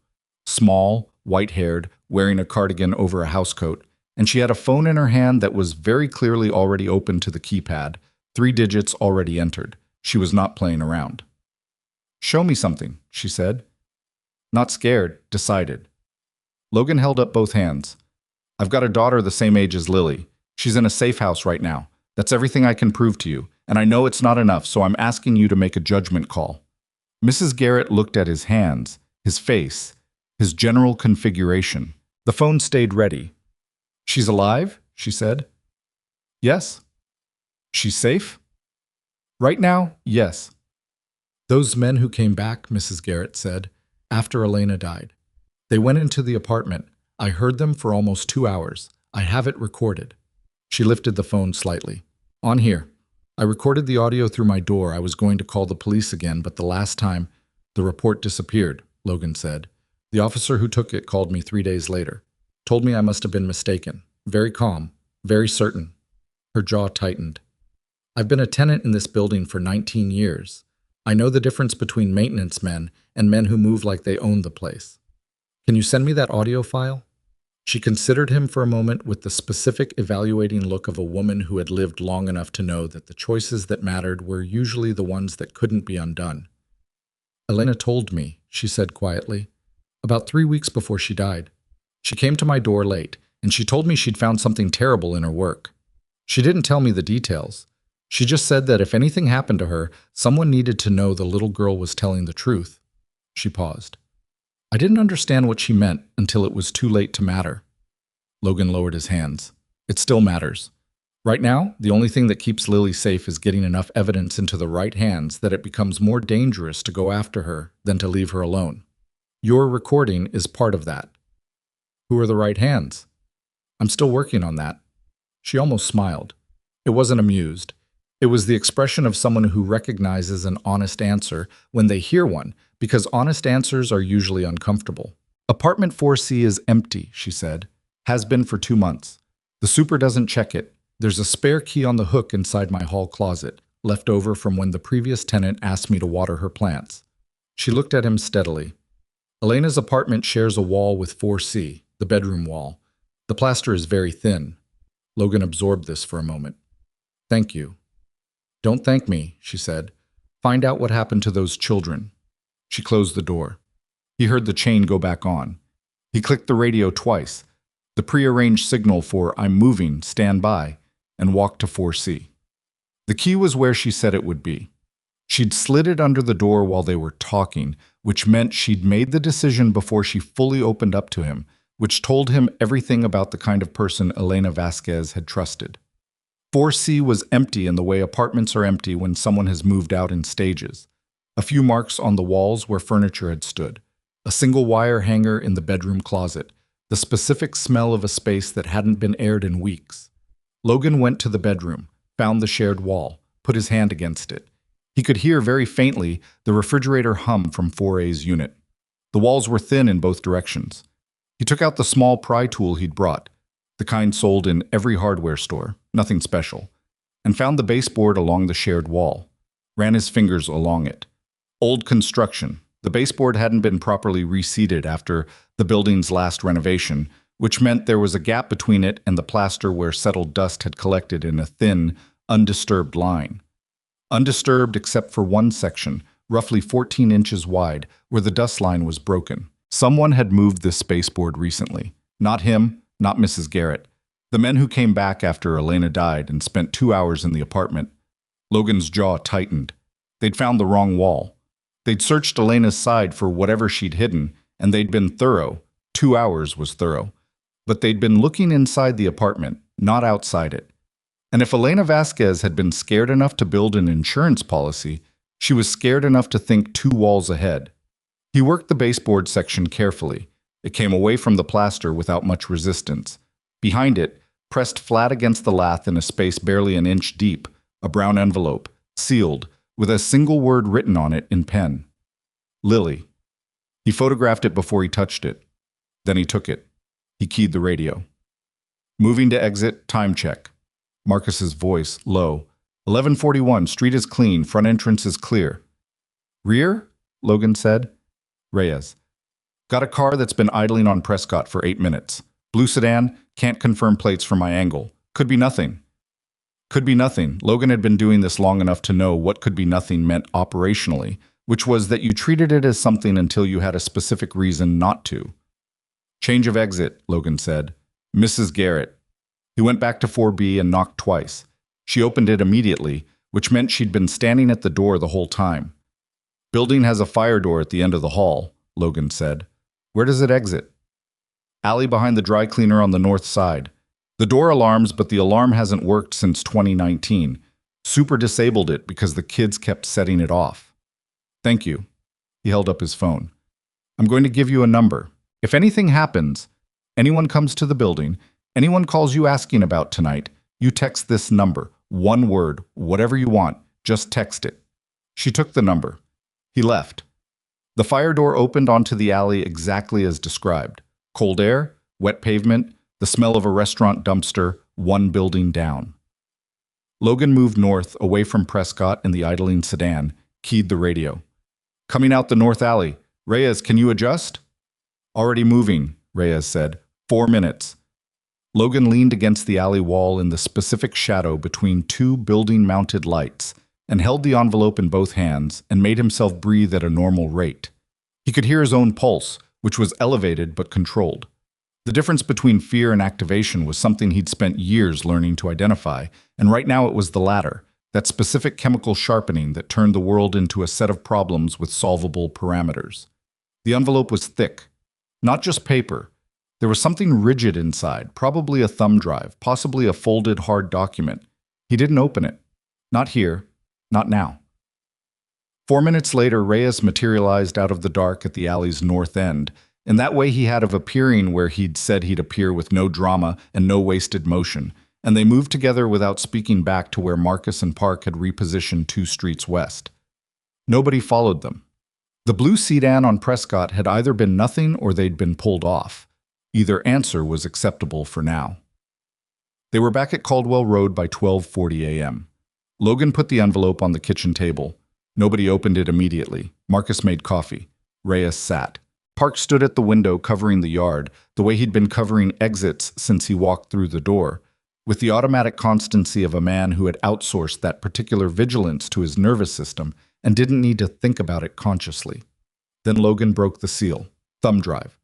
Small, white-haired, wearing a cardigan over a housecoat, and she had a phone in her hand that was very clearly already open to the keypad, 3 digits already entered. She was not playing around. "Show me something," she said. Not scared, decided. Logan held up both hands. "I've got a daughter the same age as Lily. She's in a safe house right now. That's everything I can prove to you. and I know it's not enough, so I'm asking you to make a judgment call." Mrs. Garrett looked at his hands, his face, his general configuration. The phone stayed ready. "She's alive?" she said. "Yes." "She's safe?" "Right now, yes." "Those men who came back," Mrs. Garrett said, "after Elena died. They went into the apartment. I heard them for almost 2 hours. I have it recorded." She lifted the phone slightly. "On here. I recorded the audio through my door. I was going to call the police again, but the last time, the report disappeared," Logan said. "The officer who took it called me 3 days later. Told me I must have been mistaken. Very calm, very certain." Her jaw tightened. "I've been a tenant in this building for 19 years. I know the difference between maintenance men and men who move like they own the place. Can you send me that audio file?" She considered him for a moment with the specific evaluating look of a woman who had lived long enough to know that the choices that mattered were usually the ones that couldn't be undone. "Elena told me," she said quietly, "about 3 weeks before she died. She came to my door late, and she told me she'd found something terrible in her work. She didn't tell me the details. She just said that if anything happened to her, someone needed to know the little girl was telling the truth." She paused. "I didn't understand what she meant until it was too late to matter." Logan lowered his hands. "It still matters. Right now, the only thing that keeps Lily safe is getting enough evidence into the right hands that it becomes more dangerous to go after her than to leave her alone. Your recording is part of that." "Who are the right hands?" "I'm still working on that." She almost smiled. It wasn't amused. It was the expression of someone who recognizes an honest answer when they hear one, because honest answers are usually uncomfortable. "Apartment 4C is empty," she said. "Has been for 2 months. The super doesn't check it. There's a spare key on the hook inside my hall closet, left over from when the previous tenant asked me to water her plants." She looked at him steadily. "Elena's apartment shares a wall with 4C, the bedroom wall. The plaster is very thin." Logan absorbed this for a moment. "Thank you." "Don't thank me," she said. "Find out what happened to those children." She closed the door. He heard the chain go back on. He clicked the radio twice, the prearranged signal for "I'm moving, stand by," and walked to 4C. The key was where she said it would be. She'd slid it under the door while they were talking, which meant she'd made the decision before she fully opened up to him, which told him everything about the kind of person Elena Vasquez had trusted. 4C was empty in the way apartments are empty when someone has moved out in stages. A few marks on the walls where furniture had stood. A single wire hanger in the bedroom closet. The specific smell of a space that hadn't been aired in weeks. Logan went to the bedroom, found the shared wall, put his hand against it. He could hear very faintly the refrigerator hum from 4A's unit. The walls were thin in both directions. He took out the small pry tool he'd brought, the kind sold in every hardware store, nothing special, and found the baseboard along the shared wall. Ran his fingers along it. Old construction. The baseboard hadn't been properly reseated after the building's last renovation, which meant there was a gap between it and the plaster where settled dust had collected in a thin, undisturbed line. Undisturbed except for one section, roughly 14 inches wide, where the dust line was broken. Someone had moved this baseboard recently. Not him, not Mrs. Garrett. The men who came back after Elena died and spent 2 hours in the apartment. Logan's jaw tightened. They'd found the wrong wall. They'd searched Elena's side for whatever she'd hidden, and they'd been thorough. 2 hours was thorough. But they'd been looking inside the apartment, not outside it. And if Elena Vasquez had been scared enough to build an insurance policy, she was scared enough to think 2 walls ahead. He worked the baseboard section carefully. It came away from the plaster without much resistance. Behind it, pressed flat against the lath in a space barely an inch deep, a brown envelope, sealed, with a single word written on it in pen. Lily. He photographed it before he touched it. Then he took it. He keyed the radio. Moving to exit, time check. Marcus's voice, low. 11:41, street is clean, front entrance is clear. Rear? Logan said. Reyes. Got a car that's been idling on Prescott for 8 minutes. Blue sedan, can't confirm plates from my angle. Could be nothing. Could be nothing. Logan had been doing this long enough to know what could be nothing meant operationally, which was that you treated it as something until you had a specific reason not to. Change of exit, Logan said. Mrs. Garrett. He went back to 4B and knocked twice. She opened it immediately, which meant she'd been standing at the door the whole time. Building has a fire door at the end of the hall, Logan said. Where does it exit? Alley behind the dry cleaner on the north side. The door alarms, but the alarm hasn't worked since 2019. Super disabled it because the kids kept setting it off. Thank you. He held up his phone. I'm going to give you a number. If anything happens, anyone comes to the building, anyone calls you asking about tonight, you text this number, one word, whatever you want, just text it. She took the number. He left. The fire door opened onto the alley exactly as described. Cold air, wet pavement, the smell of a restaurant dumpster, one building down. Logan moved north, away from Prescott and the idling sedan, keyed the radio. Coming out the north alley. Reyes, can you adjust? Already moving, Reyes said. 4 minutes. Logan leaned against the alley wall in the specific shadow between two building-mounted lights and held the envelope in both hands and made himself breathe at a normal rate. He could hear his own pulse, which was elevated but controlled. The difference between fear and activation was something he'd spent years learning to identify, and right now it was the latter, that specific chemical sharpening that turned the world into a set of problems with solvable parameters. The envelope was thick. Not just paper. There was something rigid inside, probably a thumb drive, possibly a folded hard document. He didn't open it. Not here. Not now. 4 minutes later, Reyes materialized out of the dark at the alley's north end, and that way he had of appearing where he'd said he'd appear with no drama and no wasted motion, and they moved together without speaking back to where Marcus and Park had repositioned 2 streets west. Nobody followed them. The blue sedan on Prescott had either been nothing or they'd been pulled off. Either answer was acceptable for now. They were back at Caldwell Road by 12:40 a.m. Logan put the envelope on the kitchen table. Nobody opened it immediately. Marcus made coffee. Reyes sat. Park stood at the window covering the yard, the way he'd been covering exits since he walked through the door, with the automatic constancy of a man who had outsourced that particular vigilance to his nervous system and didn't need to think about it consciously. Then Logan broke the seal. Thumb drive.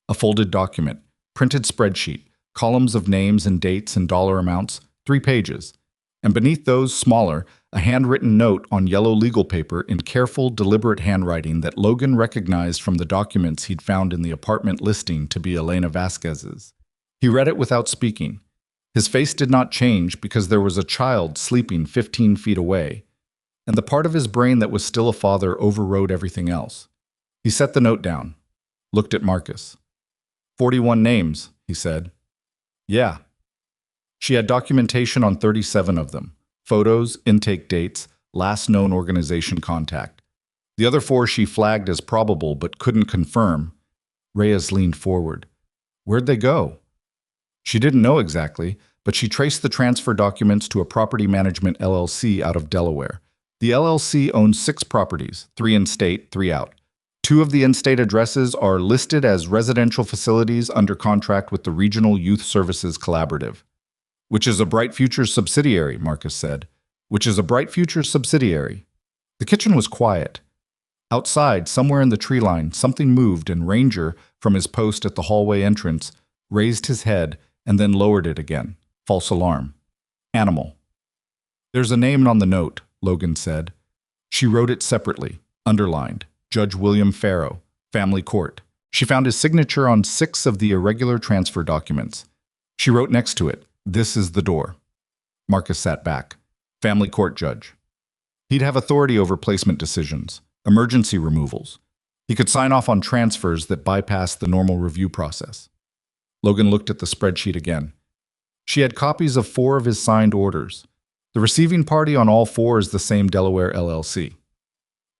A folded document. Printed spreadsheet. Columns of names and dates and dollar amounts. 3 pages. And beneath those, smaller, a handwritten note on yellow legal paper in careful, deliberate handwriting that Logan recognized from the documents he'd found in the apartment listing to be Elena Vasquez's. He read it without speaking. His face did not change because there was a child sleeping 15 feet away, and the part of his brain that was still a father overrode everything else. He set the note down, looked at Marcus. 41 names, he said. Yeah. She had documentation on 37 of them. Photos, intake dates, last known organization contact. The other 4 she flagged as probable but couldn't confirm. Reyes leaned forward. Where'd they go? She didn't know exactly, but she traced the transfer documents to a property management LLC out of Delaware. The LLC owns 6 properties, 3 in-state, 3 out. 2 of the in-state addresses are listed as residential facilities under contract with the Regional Youth Services Collaborative. Which is a Bright Futures subsidiary, Marcus said. Which is a Bright Futures subsidiary. The kitchen was quiet. Outside, somewhere in the tree line, something moved and Ranger, from his post at the hallway entrance, raised his head and then lowered it again. False alarm. Animal. There's a name on the note, Logan said. She wrote it separately, underlined. Judge William Farrow, Family Court. She found his signature on 6 of the irregular transfer documents. She wrote next to it, This is the door. Marcus sat back. Family Court judge. He'd have authority over placement decisions, emergency removals. He could sign off on transfers that bypassed the normal review process. Logan looked at the spreadsheet again. She had copies of 4 of his signed orders. The receiving party on all 4 is the same Delaware LLC.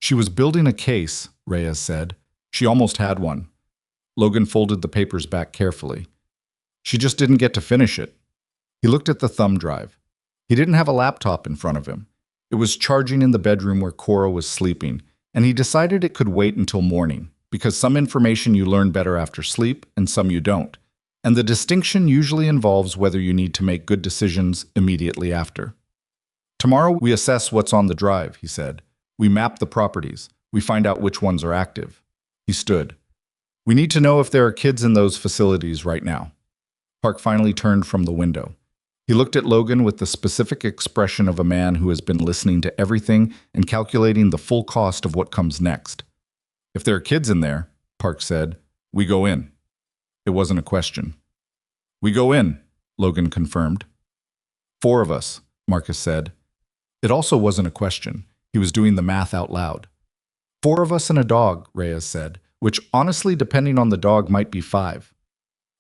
She was building a case, Reyes said. She almost had one. Logan folded the papers back carefully. She just didn't get to finish it. He looked at the thumb drive. He didn't have a laptop in front of him. It was charging in the bedroom where Cora was sleeping, and he decided it could wait until morning, because some information you learn better after sleep and some you don't. And the distinction usually involves whether you need to make good decisions immediately after. Tomorrow we assess what's on the drive, he said. We map the properties. We find out which ones are active. He stood. We need to know if there are kids in those facilities right now. Park finally turned from the window. He looked at Logan with the specific expression of a man who has been listening to everything and calculating the full cost of what comes next. "If there are kids in there," Park said, "we go in." It wasn't a question. "We go in," Logan confirmed. "4 of us," Marcus said. It also wasn't a question. He was doing the math out loud. "4 of us and a dog," Reyes said, which honestly, depending on the dog, might be 5.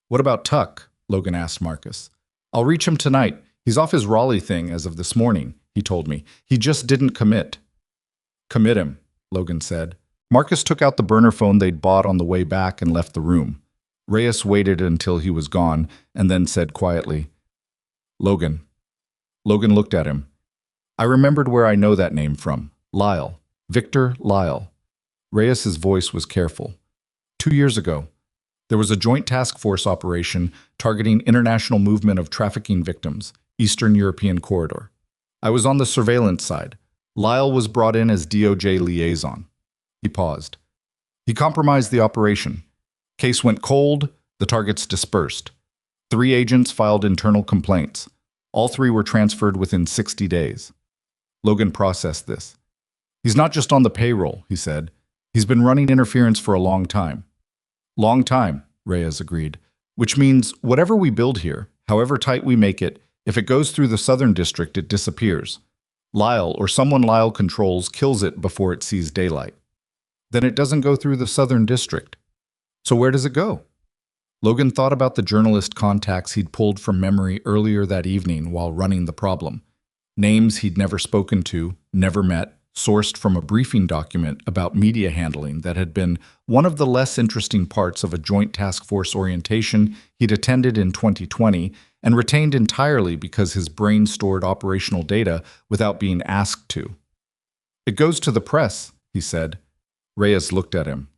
"What about Tuck?" Logan asked Marcus. "I'll reach him tonight. He's off his Raleigh thing as of this morning," he told me. "He just didn't commit." "Commit him," Logan said. Marcus took out the burner phone they'd bought on the way back and left the room. Reyes waited until he was gone and then said quietly, "Logan." Logan looked at him. "I remembered where I know that name from. Lyle. Victor Lyle." Reyes's voice was careful. 2 years ago, there was a joint task force operation targeting international movement of trafficking victims, Eastern European corridor. I was on the surveillance side. Lyle was brought in as DOJ liaison. He paused. He compromised the operation. Case went cold, the targets dispersed. 3 agents filed internal complaints. All 3 were transferred within 60 days. Logan processed this. "He's not just on the payroll," he said. "He's been running interference for a long time." "Long time," Reyes agreed. "Which means whatever we build here, however tight we make it, if it goes through the Southern District, it disappears. Lyle, or someone Lyle controls, kills it before it sees daylight. Then it doesn't go through the Southern District. So where does it go?" Logan thought about the journalist contacts he'd pulled from memory earlier that evening while running the problem. Names he'd never spoken to, never met, sourced from a briefing document about media handling that had been one of the less interesting parts of a joint task force orientation he'd attended in 2020 and retained entirely because his brain stored operational data without being asked to. "It goes to the press," he said. Reyes looked at him.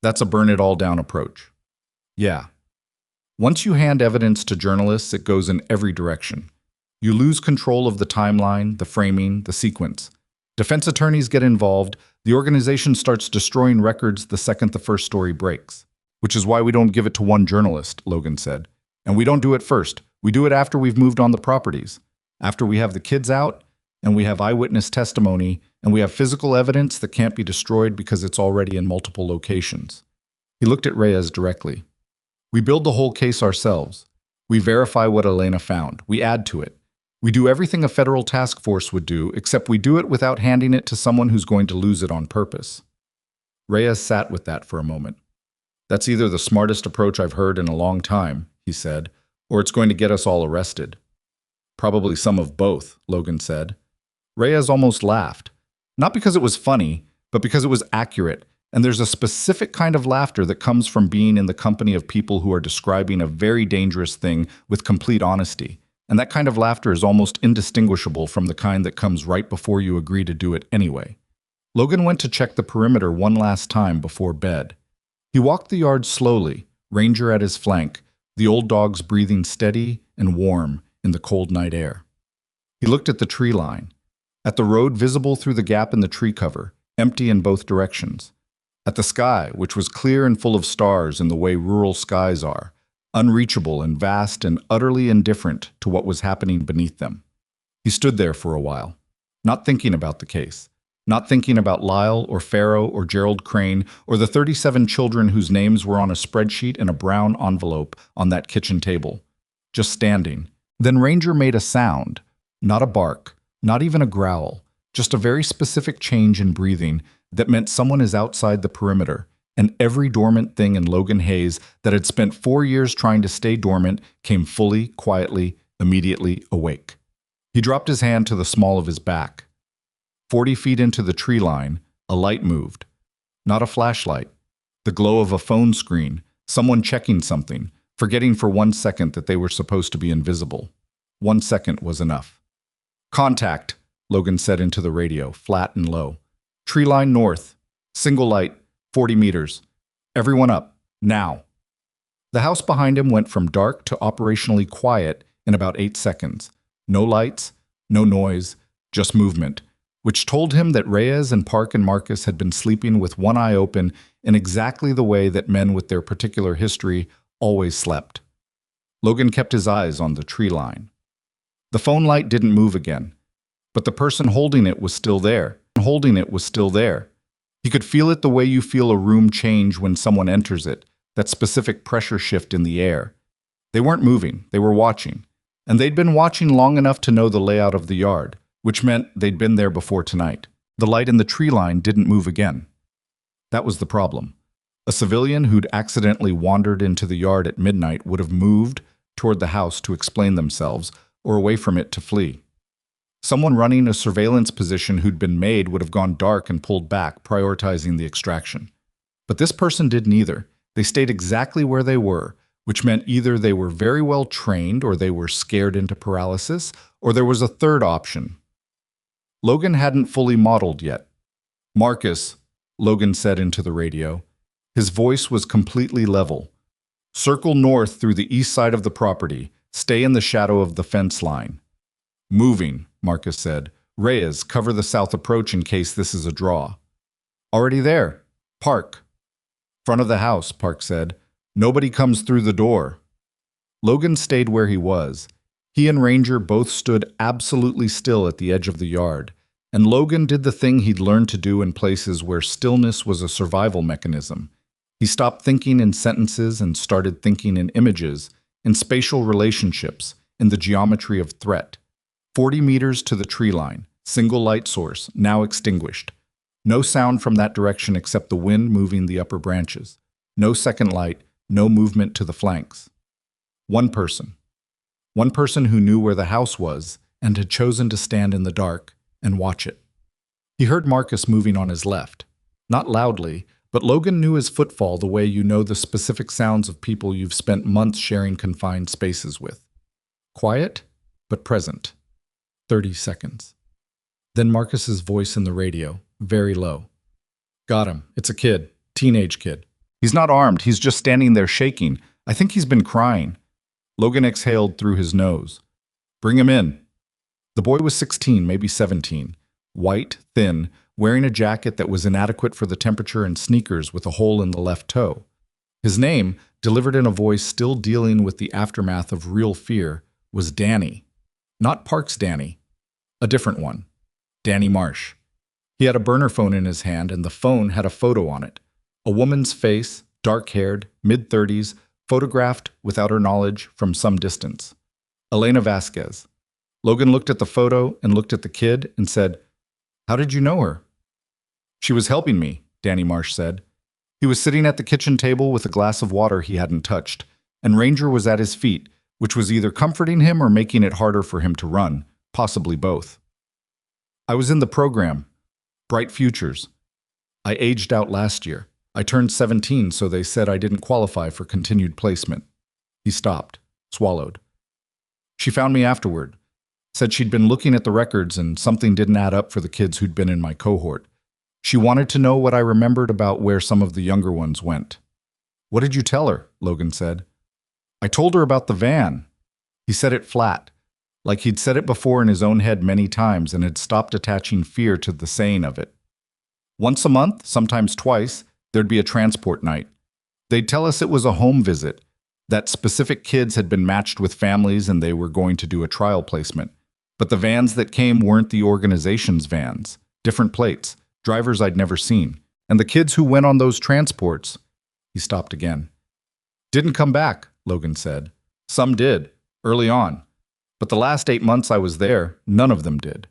"That's a burn-it-all-down approach." "Yeah. Once you hand evidence to journalists, it goes in every direction. You lose control of the timeline, the framing, the sequence. Defense attorneys get involved. The organization starts destroying records the second the first story breaks. Which is why we don't give it to one journalist," Logan said. "And we don't do it first. We do it after we've moved on the properties. After we have the kids out, and we have eyewitness testimony, and we have physical evidence that can't be destroyed because it's already in multiple locations." He looked at Reyes directly. "We build the whole case ourselves. We verify what Elena found. We add to it. We do everything a federal task force would do, except we do it without handing it to someone who's going to lose it on purpose." Reyes sat with that for a moment. "That's either the smartest approach I've heard in a long time," he said, "or it's going to get us all arrested." "Probably some of both," Logan said. Reyes almost laughed. Not because it was funny, but because it was accurate, and there's a specific kind of laughter that comes from being in the company of people who are describing a very dangerous thing with complete honesty. And that kind of laughter is almost indistinguishable from the kind that comes right before you agree to do it anyway. Logan went to check the perimeter one last time before bed. He walked the yard slowly, Ranger at his flank, the old dogs breathing steady and warm in the cold night air. He looked at the tree line, at the road visible through the gap in the tree cover, empty in both directions, at the sky, which was clear and full of stars in the way rural skies are, unreachable and vast and utterly indifferent to what was happening beneath them. He stood there for a while, not thinking about the case, not thinking about Lyle or Farrow or Gerald Crane or the 37 children whose names were on a spreadsheet in a brown envelope on that kitchen table, just standing. Then Ranger made a sound, not a bark, not even a growl, just a very specific change in breathing that meant someone is outside the perimeter, and every dormant thing in Logan Hayes that had spent 4 years trying to stay dormant came fully, quietly, immediately awake. He dropped his hand to the small of his back. 40 feet into the tree line, a light moved. Not a flashlight. The glow of a phone screen, someone checking something, forgetting for 1 second that they were supposed to be invisible. 1 second was enough. "Contact," Logan said into the radio, flat and low. "Tree line north. Single light. 40 meters. Everyone up. Now." The house behind him went from dark to operationally quiet in about 8 seconds. No lights, no noise, just movement, which told him that Reyes and Park and Marcus had been sleeping with one eye open in exactly the way that men with their particular history always slept. Logan kept his eyes on the tree line. The phone light didn't move again, but the person holding it was still there. He could feel it the way you feel a room change when someone enters it, that specific pressure shift in the air. They weren't moving, they were watching. And they'd been watching long enough to know the layout of the yard, which meant they'd been there before tonight. The light in the tree line didn't move again. That was the problem. A civilian who'd accidentally wandered into the yard at midnight would have moved toward the house to explain themselves, or away from it to flee. Someone running a surveillance position who'd been made would have gone dark and pulled back, prioritizing the extraction. But this person did neither. They stayed exactly where they were, which meant either they were very well trained or they were scared into paralysis, or there was a third option. Logan hadn't fully modeled yet. "Marcus," Logan said into the radio. His voice was completely level. "Circle north through the east side of the property. Stay in the shadow of the fence line." "Moving," Marcus said. "Reyes, cover the south approach in case this is a draw." "Already there. Park." "Front of the house," Park said. "Nobody comes through the door." Logan stayed where he was. He and Ranger both stood absolutely still at the edge of the yard, and Logan did the thing he'd learned to do in places where stillness was a survival mechanism. He stopped thinking in sentences and started thinking in images, in spatial relationships, in the geometry of threat. 40 meters to the tree line, single light source, now extinguished. No sound from that direction except the wind moving the upper branches. No second light, no movement to the flanks. One person. One person who knew where the house was and had chosen to stand in the dark and watch it. He heard Marcus moving on his left. Not loudly, but Logan knew his footfall the way you know the specific sounds of people you've spent months sharing confined spaces with. Quiet, but present. 30 seconds. Then Marcus's voice in the radio, very low. "Got him. It's a kid. Teenage kid. He's not armed. He's just standing there shaking. I think he's been crying." Logan exhaled through his nose. "Bring him in." The boy was 16, maybe 17. White, thin, wearing a jacket that was inadequate for the temperature and sneakers with a hole in the left toe. His name, delivered in a voice still dealing with the aftermath of real fear, was Danny. Not Park's Danny. A different one. Danny Marsh. He had a burner phone in his hand, and the phone had a photo on it. A woman's face, dark-haired, mid-30s, photographed, without her knowledge, from some distance. Elena Vasquez. Logan looked at the photo and looked at the kid and said, "How did you know her?" "She was helping me," Danny Marsh said. He was sitting at the kitchen table with a glass of water he hadn't touched, and Ranger was at his feet, which was either comforting him or making it harder for him to run, possibly both. "I was in the program. Bright Futures. I aged out last year. I turned 17, so they said I didn't qualify for continued placement." He stopped, swallowed. "She found me afterward. Said she'd been looking at the records and something didn't add up for the kids who'd been in my cohort. She wanted to know what I remembered about where some of the younger ones went." "What did you tell her?" Logan said. "I told her about the van." He said it flat, like he'd said it before in his own head many times and had stopped attaching fear to the saying of it. "Once a month, sometimes twice, there'd be a transport night. They'd tell us it was a home visit, that specific kids had been matched with families and they were going to do a trial placement. But the vans that came weren't the organization's vans, different plates, drivers I'd never seen. And the kids who went on those transports..." He stopped again. "Didn't come back," Logan said. "Some did, early on. But the last 8 months I was there, none of them did."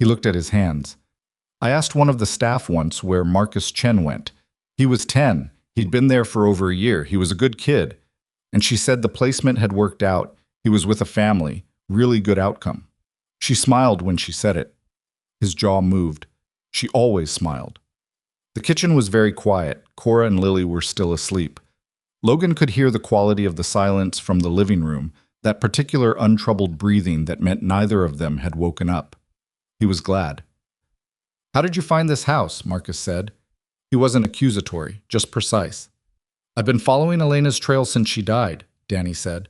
He looked at his hands. "I asked one of the staff once where Marcus Chen went. He was 10. He'd been there for over a year. He was a good kid. And she said the placement had worked out. He was with a family. Really good outcome." She smiled when she said it. His jaw moved. She always smiled. The kitchen was very quiet. Cora and Lily were still asleep. Logan could hear the quality of the silence from the living room, that particular untroubled breathing that meant neither of them had woken up. He was glad. "How did you find this house?" Marcus said. He wasn't accusatory, just precise. "I've been following Elena's trail since she died," Danny said.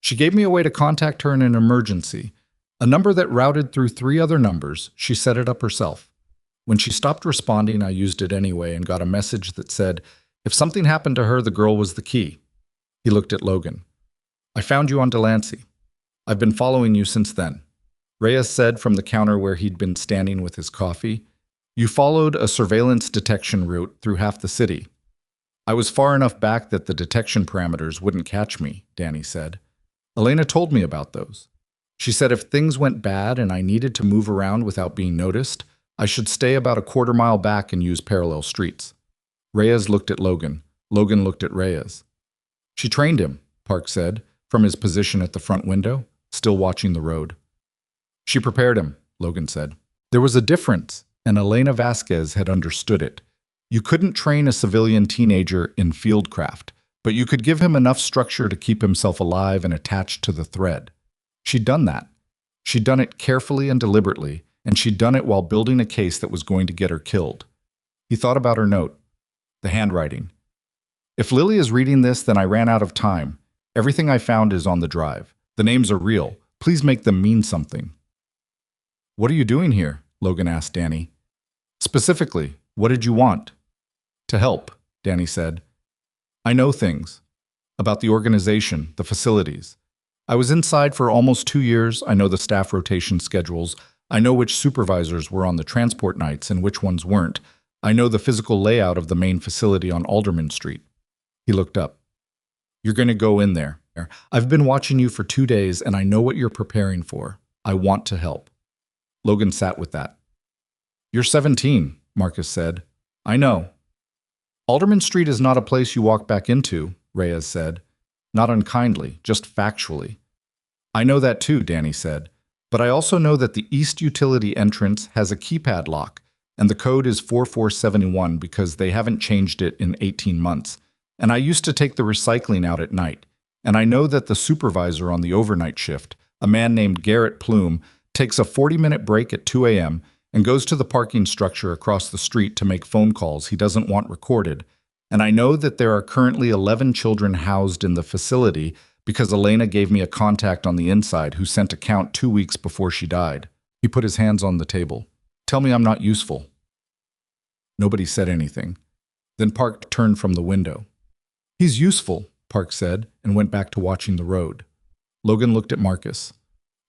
"She gave me a way to contact her in an emergency. A number that routed through 3 other numbers. She set it up herself. When she stopped responding, I used it anyway and got a message that said, if something happened to her, the girl was the key." He looked at Logan. "I found you on Delancey. I've been following you since then." Reyes said from the counter where he'd been standing with his coffee. You followed a surveillance detection route through half the city. I was far enough back that the detection parameters wouldn't catch me, Danny said. Elena told me about those. She said if things went bad and I needed to move around without being noticed, I should stay about a quarter-mile back and use parallel streets. Reyes looked at Logan. Logan looked at Reyes. She trained him, Park said, from his position at the front window, still watching the road. She prepared him, Logan said. There was a difference, and Elena Vasquez had understood it. You couldn't train a civilian teenager in fieldcraft, but you could give him enough structure to keep himself alive and attached to the thread. She'd done that. She'd done it carefully and deliberately, and she'd done it while building a case that was going to get her killed. He thought about her note. The handwriting. If Lily is reading this, then I ran out of time. Everything I found is on the drive. The names are real. Please make them mean something. What are you doing here? Logan asked Danny. Specifically, what did you want? To help, Danny said. I know things. About the organization, the facilities. I was inside for almost 2 years. I know the staff rotation schedules. I know which supervisors were on the transport nights and which ones weren't. I know the physical layout of the main facility on Alderman Street. He looked up. You're going to go in there. I've been watching you for 2 days and I know what you're preparing for. I want to help. Logan sat with that. You're 17, Marcus said. I know. Alderman Street is not a place you walk back into, Reyes said. Not unkindly, just factually. I know that too, Danny said. But I also know that the East Utility entrance has a keypad lock, and the code is 4471 because they haven't changed it in 18 months. And I used to take the recycling out at night. And I know that the supervisor on the overnight shift, a man named Garrett Plume, takes a 40-minute break at 2 a.m. and goes to the parking structure across the street to make phone calls he doesn't want recorded. And I know that there are currently 11 children housed in the facility because Elena gave me a contact on the inside who sent a count 2 weeks before she died. He put his hands on the table. Tell me I'm not useful. Nobody said anything. Then Park turned from the window. He's useful, Park said, and went back to watching the road. Logan looked at Marcus.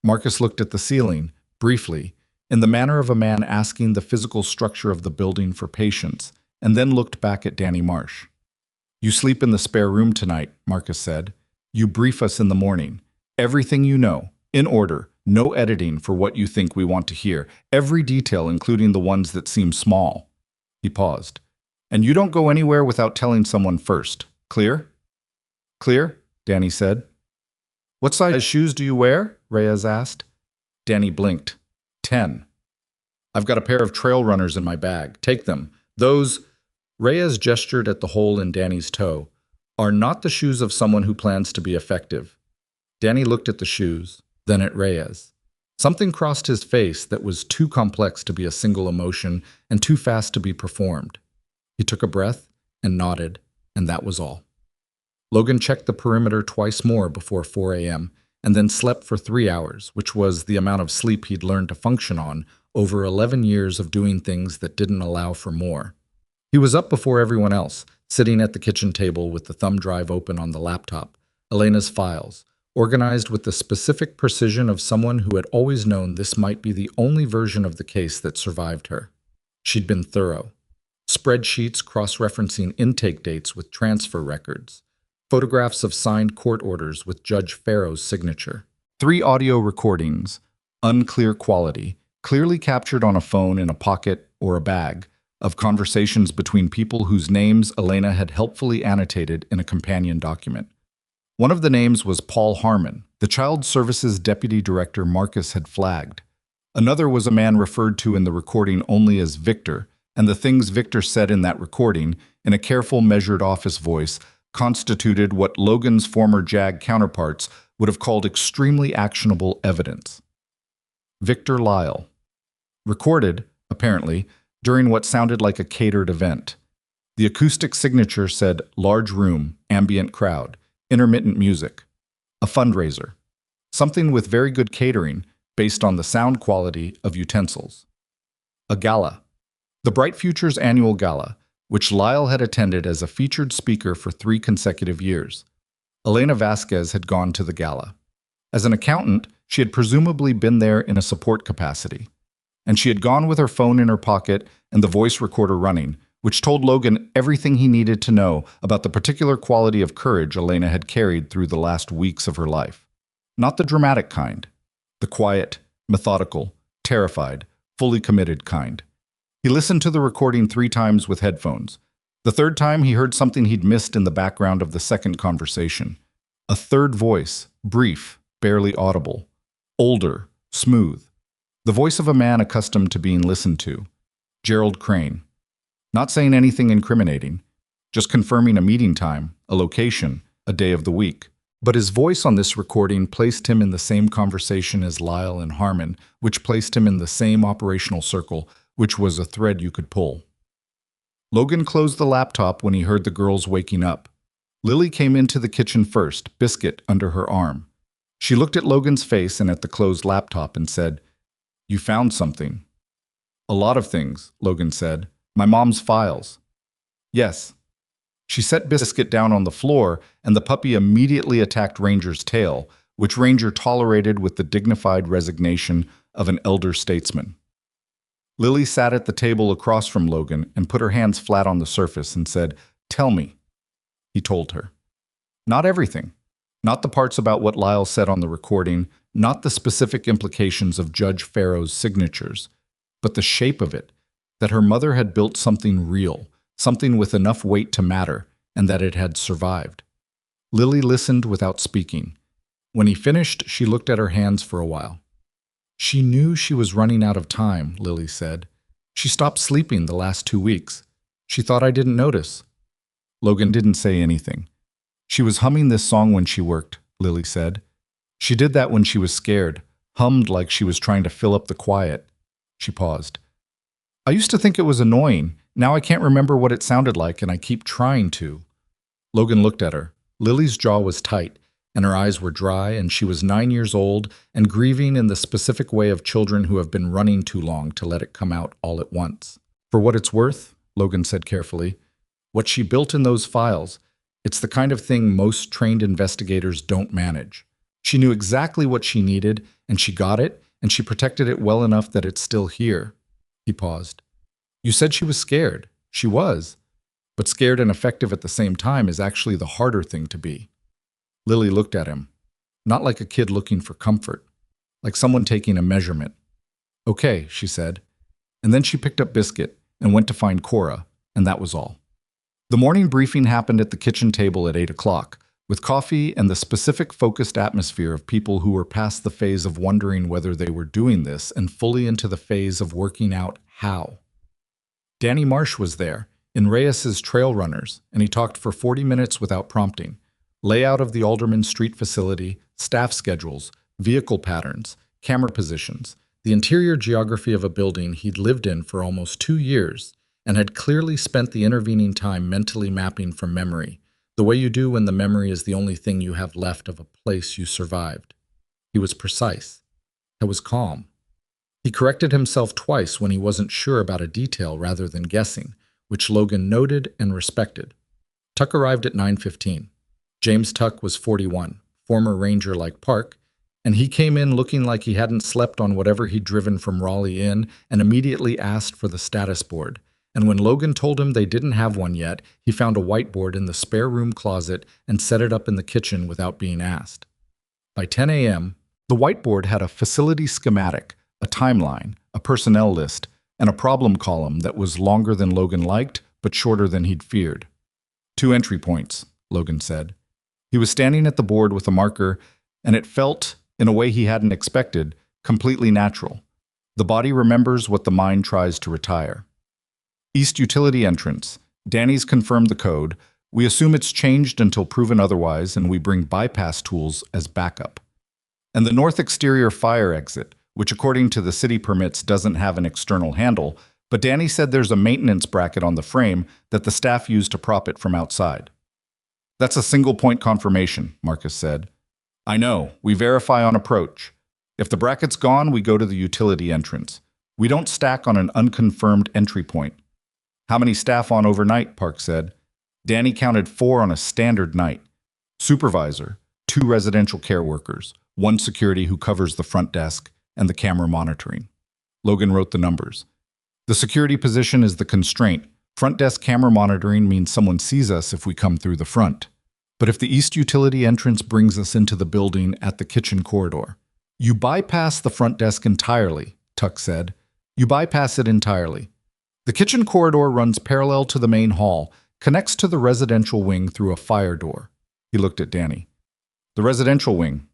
Marcus looked at the ceiling, briefly, in the manner of a man asking the physical structure of the building for patience, and then looked back at Danny Marsh. You sleep in the spare room tonight, Marcus said. You brief us in the morning. Everything you know, in order, no editing for what you think we want to hear, every detail including the ones that seem small. He paused. And you don't go anywhere without telling someone first. Clear? Clear? Danny said. What size shoes do you wear? Reyes asked. Danny blinked. 10. I've got a pair of trail runners in my bag. Take them. Those, Reyes gestured at the hole in Danny's toe, are not the shoes of someone who plans to be effective. Danny looked at the shoes, then at Reyes. Something crossed his face that was too complex to be a single emotion and too fast to be performed. He took a breath and nodded, and that was all. Logan checked the perimeter twice more before 4 a.m. and then slept for 3 hours, which was the amount of sleep he'd learned to function on over 11 years of doing things that didn't allow for more. He was up before everyone else, sitting at the kitchen table with the thumb drive open on the laptop, Elena's files, organized with the specific precision of someone who had always known this might be the only version of the case that survived her. She'd been thorough. Spreadsheets cross-referencing intake dates with transfer records, photographs of signed court orders with Judge Farrow's signature, 3 audio recordings, unclear quality, clearly captured on a phone in a pocket or a bag, of conversations between people whose names Elena had helpfully annotated in a companion document. One of the names was Paul Harmon, the Child Services Deputy Director Marcus had flagged. Another was a man referred to in the recording only as Victor, and the things Victor said in that recording, in a careful, measured office voice, constituted what Logan's former JAG counterparts would have called extremely actionable evidence. Victor Lyle. Recorded, apparently, during what sounded like a catered event. The acoustic signature said large room, ambient crowd, intermittent music. A fundraiser. Something with very good catering based on the sound quality of utensils. A gala. The Bright Futures annual gala, which Lyle had attended as a featured speaker for 3 consecutive years. Elena Vasquez had gone to the gala. As an accountant, She had presumably been there in a support capacity. And she had gone with her phone in her pocket and the voice recorder running, which told Logan everything he needed to know about the particular quality of courage Elena had carried through the last weeks of her life. Not the dramatic kind. The quiet, methodical, terrified, fully committed kind. He listened to the recording 3 times with headphones. The third time he heard something he'd missed in the background of the second conversation. A third voice, brief, barely audible. Older, smooth. The voice of a man accustomed to being listened to. Gerald Crane. Not saying anything incriminating, just confirming a meeting time, a location, a day of the week. But his voice on this recording placed him in the same conversation as Lyle and Harmon, which placed him in the same operational circle, which was a thread you could pull. Logan closed the laptop when he heard the girls waking up. Lily came into the kitchen first, biscuit under her arm. She looked at Logan's face and at the closed laptop and said, "You found something." "A lot of things," Logan said. "My mom's files." "Yes." She set Biscuit down on the floor, and the puppy immediately attacked Ranger's tail, which Ranger tolerated with the dignified resignation of an elder statesman. Lily sat at the table across from Logan and put her hands flat on the surface and said, "Tell me," he told her. Not everything. Not the parts about what Lyle said on the recording, not the specific implications of Judge Farrow's signatures, but the shape of it, that her mother had built something real, something with enough weight to matter, and that it had survived. Lily listened without speaking. When he finished, she looked at her hands for a while. "She knew she was running out of time," Lily said. "She stopped sleeping the last 2 weeks. She thought I didn't notice." Logan didn't say anything. "She was humming this song when she worked," Lily said. "She did that when she was scared, hummed like she was trying to fill up the quiet." She paused. "I used to think it was annoying. Now I can't remember what it sounded like, and I keep trying to." Logan looked at her. Lily's jaw was tight, and her eyes were dry, and she was 9 years old and grieving in the specific way of children who have been running too long to let it come out all at once. "For what it's worth," Logan said carefully, "what she built in those files, it's the kind of thing most trained investigators don't manage. She knew exactly what she needed, and she got it, and she protected it well enough that it's still here." He paused. "You said she was scared. She was. But scared and effective at the same time is actually the harder thing to be." Lily looked at him, not like a kid looking for comfort, like someone taking a measurement. "Okay," she said. And then she picked up Biscuit and went to find Cora, and that was all. The morning briefing happened at the kitchen table at 8 o'clock, with coffee and the specific focused atmosphere of people who were past the phase of wondering whether they were doing this and fully into the phase of working out how. Danny Marsh was there, in Reyes's Trail Runners, and he talked for 40 minutes without prompting. Layout of the Alderman Street facility, staff schedules, vehicle patterns, camera positions, the interior geography of a building he'd lived in for almost 2 years and had clearly spent the intervening time mentally mapping from memory, the way you do when the memory is the only thing you have left of a place you survived. He was precise. He was calm. He corrected himself twice when he wasn't sure about a detail rather than guessing, which Logan noted and respected. Tuck arrived at 9:15. James Tuck was 41, former ranger like Park, and he came in looking like he hadn't slept on whatever he'd driven from Raleigh in and immediately asked for the status board. And when Logan told him they didn't have one yet, he found a whiteboard in the spare room closet and set it up in the kitchen without being asked. By 10 a.m., the whiteboard had a facility schematic, a timeline, a personnel list, and a problem column that was longer than Logan liked, but shorter than he'd feared. 2 entry points, Logan said. He was standing at the board with a marker, and it felt, in a way he hadn't expected, completely natural. The body remembers what the mind tries to retire. East utility entrance. Danny's confirmed the code. We assume it's changed until proven otherwise, and we bring bypass tools as backup. And the north exterior fire exit, which according to the city permits doesn't have an external handle, but Danny said there's a maintenance bracket on the frame that the staff used to prop it from outside. That's a single-point confirmation, Marcus said. I know, we verify on approach. If the bracket's gone, we go to the utility entrance. We don't stack on an unconfirmed entry point. How many staff on overnight, Park said. Danny counted 4 on a standard night. Supervisor, 2 residential care workers, one security who covers the front desk, and the camera monitoring. Logan wrote the numbers. The security position is the constraint. Front desk camera monitoring means someone sees us if we come through the front. But if the east utility entrance brings us into the building at the kitchen corridor, you bypass the front desk entirely, Tuck said. You bypass it entirely. The kitchen corridor runs parallel to the main hall, connects to the residential wing through a fire door. He looked at Danny. The residential wing.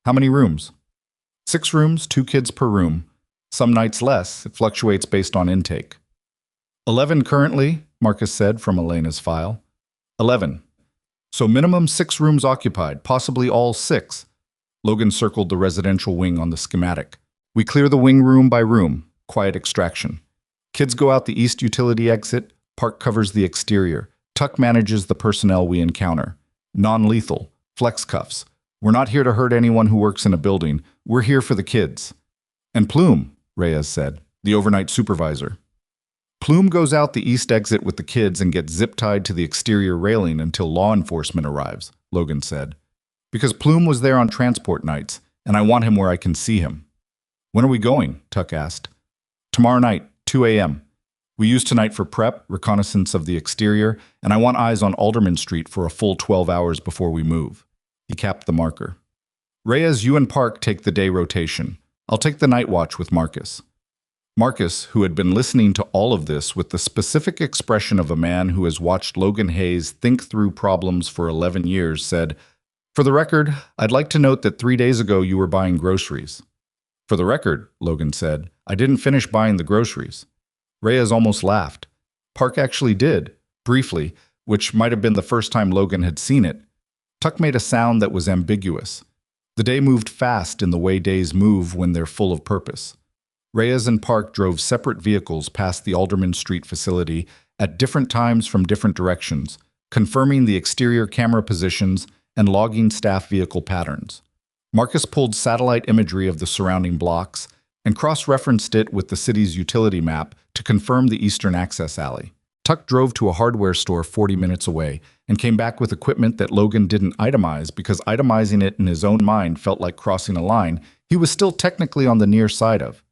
How many rooms? 6 rooms, 2 kids per room. Some nights less. It fluctuates based on intake. 11 currently, Marcus said from Elena's file. 11. So minimum 6 rooms occupied, possibly all 6. Logan circled the residential wing on the schematic. We clear the wing room by room. Quiet extraction. Kids go out the east utility exit. Park covers the exterior. Tuck manages the personnel we encounter. Non-lethal. Flex cuffs. We're not here to hurt anyone who works in a building. We're here for the kids. And Plume, Reyes said, the overnight supervisor. Plume goes out the east exit with the kids and gets zip-tied to the exterior railing until law enforcement arrives, Logan said. Because Plume was there on transport nights, and I want him where I can see him. When are we going? Tuck asked. Tomorrow night, 2 a.m. We use tonight for prep, reconnaissance of the exterior, and I want eyes on Alderman Street for a full 12 hours before we move. He capped the marker. Reyes, you and Park take the day rotation. I'll take the night watch with Marcus. Marcus, who had been listening to all of this with the specific expression of a man who has watched Logan Hayes think through problems for 11 years, said, For the record, I'd like to note that 3 days ago you were buying groceries. For the record, Logan said, I didn't finish buying the groceries. Reyes almost laughed. Park actually did, briefly, which might have been the first time Logan had seen it. Tuck made a sound that was ambiguous. The day moved fast in the way days move when they're full of purpose. Reyes and Park drove separate vehicles past the Alderman Street facility at different times from different directions, confirming the exterior camera positions and logging staff vehicle patterns. Marcus pulled satellite imagery of the surrounding blocks and cross-referenced it with the city's utility map to confirm the eastern access alley. Tuck drove to a hardware store 40 minutes away and came back with equipment that Logan didn't itemize because itemizing it in his own mind felt like crossing a line he was still technically on the near side of.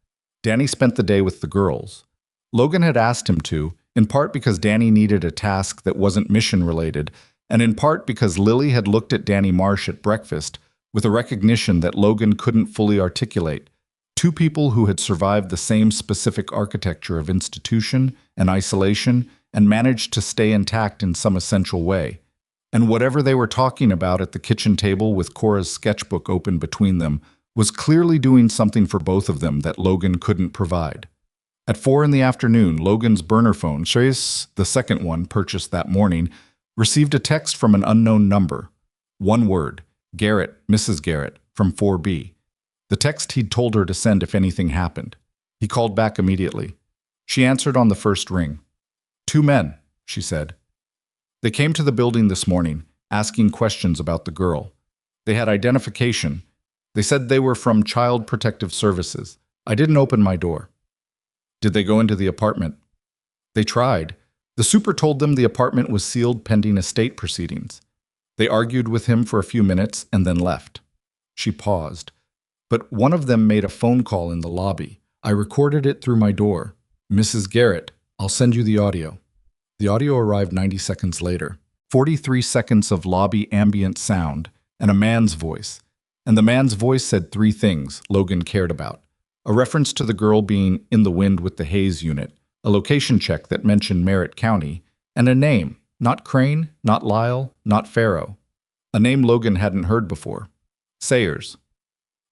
Danny spent the day with the girls. Logan had asked him to, in part because Danny needed a task that wasn't mission-related, and in part because Lily had looked at Danny Marsh at breakfast with a recognition that Logan couldn't fully articulate. 2 people who had survived the same specific architecture of institution and isolation and managed to stay intact in some essential way. And whatever they were talking about at the kitchen table with Cora's sketchbook open between them was clearly doing something for both of them that Logan couldn't provide. At 4 in the afternoon, Logan's burner phone, Chase, the second one purchased that morning, received a text from an unknown number. 1 word, Garrett, Mrs. Garrett, from 4B. The text he'd told her to send if anything happened. He called back immediately. She answered on the first ring. 2 men, she said. They came to the building this morning, asking questions about the girl. They had identification. They said they were from Child Protective Services. I didn't open my door. Did they go into the apartment? They tried. The super told them the apartment was sealed pending estate proceedings. They argued with him for a few minutes and then left. She paused. But one of them made a phone call in the lobby. I recorded it through my door. Mrs. Garrett, I'll send you the audio. The audio arrived 90 seconds later. 43 seconds of lobby ambient sound and a man's voice. And the man's voice said 3 things Logan cared about. A reference to the girl being in the wind with the Hayes unit, a location check that mentioned Merritt County, and a name, not Crane, not Lyle, not Farrow. A name Logan hadn't heard before. Sayers.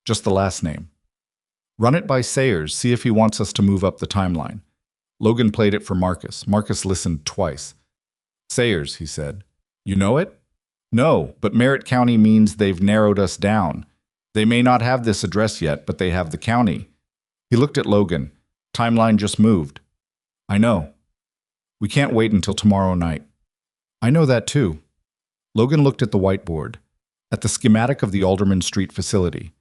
Just the last name. Run it by Sayers, see if he wants us to move up the timeline. Logan played it for Marcus. Marcus listened twice. Sayers, he said. You know it? No, but Merritt County means they've narrowed us down. They may not have this address yet, but they have the county. He looked at Logan. Timeline just moved. I know. We can't wait until tomorrow night. I know that too. Logan looked at the whiteboard, at the schematic of the Alderman Street facility,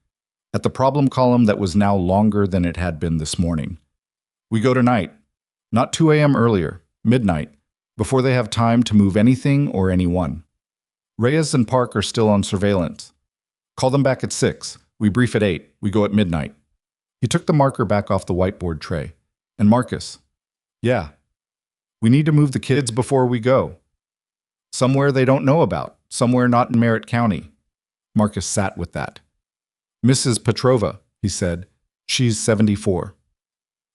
at the problem column that was now longer than it had been this morning. We go tonight, not 2 a.m. earlier, midnight, before they have time to move anything or anyone. Reyes and Park are still on surveillance. Call them back at 6. We brief at 8. We go at midnight. He took the marker back off the whiteboard tray. And Marcus? Yeah. We need to move the kids before we go. Somewhere they don't know about. Somewhere not in Merritt County. Marcus sat with that. Mrs. Petrova, he said. She's 74.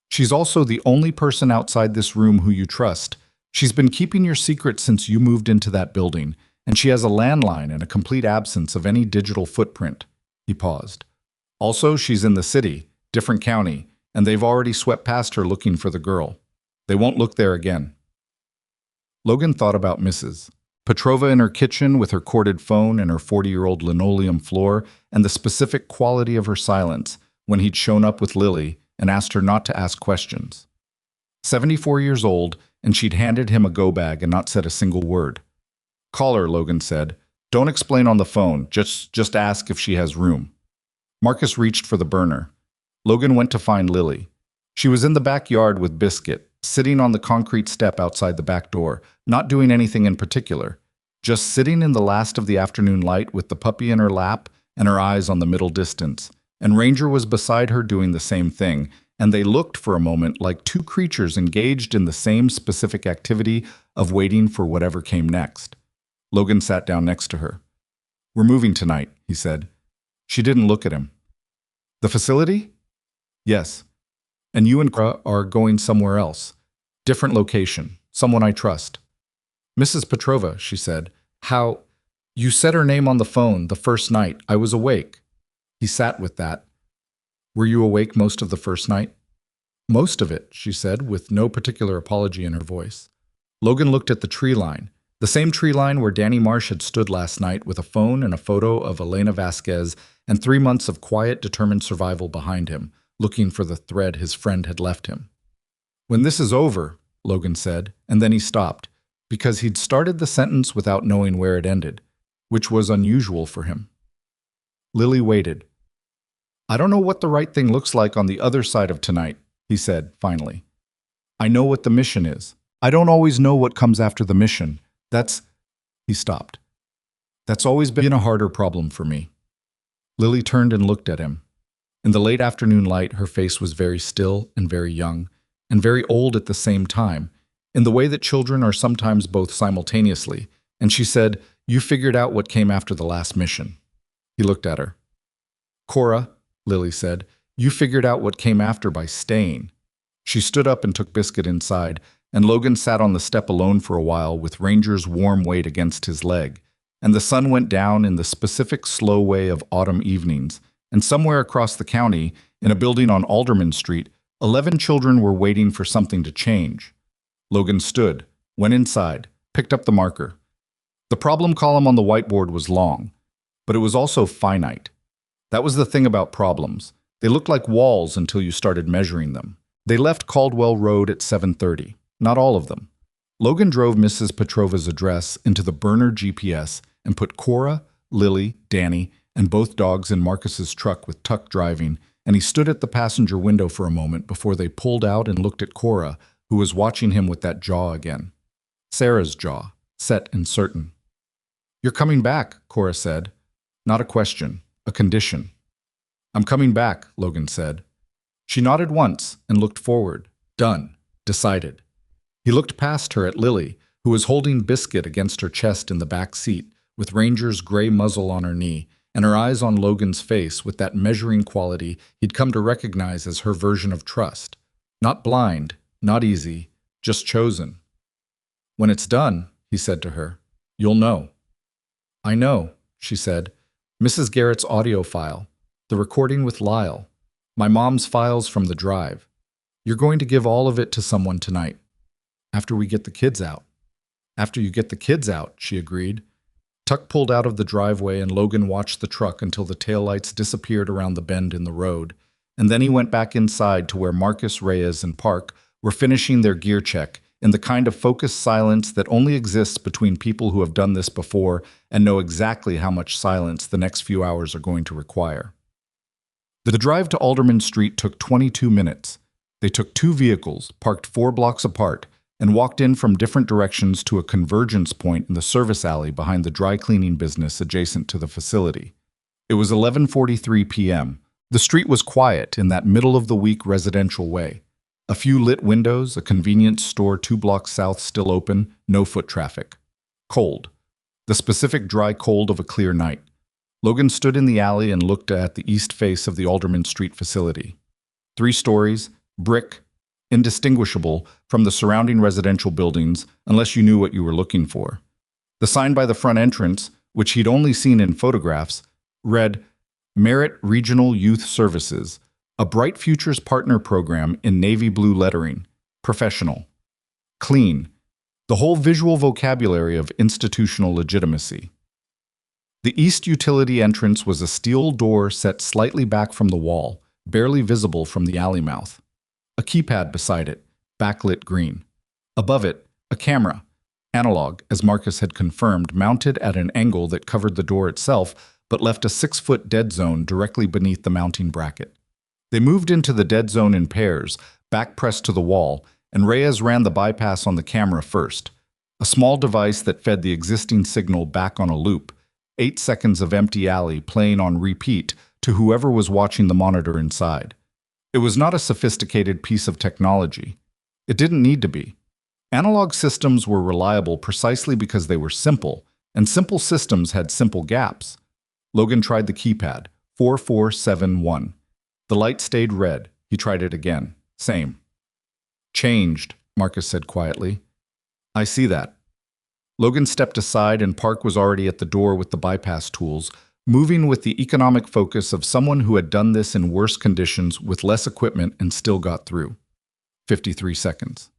She's also the only person outside this room who you trust. She's been keeping your secret since you moved into that building, and she has a landline and a complete absence of any digital footprint. He paused. Also, she's in the city, different county, and they've already swept past her looking for the girl. They won't look there again. Logan thought about Mrs. Petrova in her kitchen with her corded phone and her 40-year-old linoleum floor, and the specific quality of her silence when he'd shown up with Lily and asked her not to ask questions. 74 years old, and she'd handed him a go bag and not said a single word. Call her, Logan said. Don't explain on the phone, just ask if she has room. Marcus reached for the burner. Logan went to find Lily. She was in the backyard with Biscuit, sitting on the concrete step outside the back door, not doing anything in particular, just sitting in the last of the afternoon light with the puppy in her lap and her eyes on the middle distance. And Ranger was beside her doing the same thing, and they looked for a moment like two creatures engaged in the same specific activity of waiting for whatever came next. Logan sat down next to her. We're moving tonight, he said. She didn't look at him. The facility? Yes. And you and Cora are going somewhere else. Different location. Someone I trust. Mrs. Petrova, she said. How? You said her name on the phone the first night. I was awake. He sat with that. Were you awake most of the first night? Most of it, she said, with no particular apology in her voice. Logan looked at the tree line. The same tree line where Danny Marsh had stood last night with a phone and a photo of Elena Vasquez and 3 months of quiet, determined survival behind him, looking for the thread his friend had left him. When this is over, Logan said, and then he stopped, because he'd started the sentence without knowing where it ended, which was unusual for him. Lily waited. I don't know what the right thing looks like on the other side of tonight, he said, finally. I know what the mission is. I don't always know what comes after the mission. He stopped. That's always been a harder problem for me. Lily turned and looked at him. In the late afternoon light, her face was very still and very young, and very old at the same time, in the way that children are sometimes both simultaneously, and she said, You figured out what came after the last mission. He looked at her. Cora, Lily said, you figured out what came after by staying. She stood up and took Biscuit inside, and Logan sat on the step alone for a while with Ranger's warm weight against his leg, and the sun went down in the specific slow way of autumn evenings, and somewhere across the county, in a building on Alderman Street, 11 children were waiting for something to change. Logan stood, went inside, picked up the marker. The problem column on the whiteboard was long, but it was also finite. That was the thing about problems. They looked like walls until you started measuring them. They left Caldwell Road at 7:30. Not all of them. Logan drove Mrs. Petrova's address into the burner GPS and put Cora, Lily, Danny, and both dogs in Marcus's truck with Tuck driving, and he stood at the passenger window for a moment before they pulled out and looked at Cora, who was watching him with that jaw again. Sarah's jaw, set and certain. You're coming back, Cora said. Not a question, a condition. I'm coming back, Logan said. She nodded once and looked forward. Done. Decided. He looked past her at Lily, who was holding Biscuit against her chest in the back seat, with Ranger's gray muzzle on her knee, and her eyes on Logan's face with that measuring quality he'd come to recognize as her version of trust. Not blind, not easy, just chosen. When it's done, he said to her, you'll know. I know, she said. Mrs. Garrett's audio file, the recording with Lyle, my mom's files from the drive. You're going to give all of it to someone tonight. After we get the kids out. After you get the kids out, she agreed. Tuck pulled out of the driveway and Logan watched the truck until the taillights disappeared around the bend in the road, and then he went back inside to where Marcus, Reyes, and Park were finishing their gear check in the kind of focused silence that only exists between people who have done this before and know exactly how much silence the next few hours are going to require. The drive to Alderman Street took 22 minutes. They took 2 vehicles, parked 4 blocks apart, and walked in from different directions to a convergence point in the service alley behind the dry cleaning business adjacent to the facility. It was 11:43 p.m. The street was quiet in that middle-of-the-week residential way. A few lit windows, a convenience store 2 blocks south still open, no foot traffic. Cold. The specific dry cold of a clear night. Logan stood in the alley and looked at the east face of the Alderman Street facility. 3 stories, brick, indistinguishable from the surrounding residential buildings unless you knew what you were looking for. The sign by the front entrance, which he'd only seen in photographs, read, Merit Regional Youth Services, a Bright Futures Partner Program in navy blue lettering, professional, clean, the whole visual vocabulary of institutional legitimacy. The east utility entrance was a steel door set slightly back from the wall, barely visible from the alley mouth. A keypad beside it, backlit green. Above it, a camera, analog, as Marcus had confirmed, mounted at an angle that covered the door itself but left a 6-foot dead zone directly beneath the mounting bracket. They moved into the dead zone in pairs, back pressed to the wall, and Reyes ran the bypass on the camera first, a small device that fed the existing signal back on a loop, 8 seconds of empty alley playing on repeat to whoever was watching the monitor inside. It was not a sophisticated piece of technology. It didn't need to be. Analog systems were reliable precisely because they were simple, and simple systems had simple gaps. Logan tried the keypad, 4471. The light stayed red. He tried it again. Same. Changed, Marcus said quietly. I see that. Logan stepped aside and Park was already at the door with the bypass tools, moving with the economic focus of someone who had done this in worse conditions with less equipment and still got through. 53 seconds.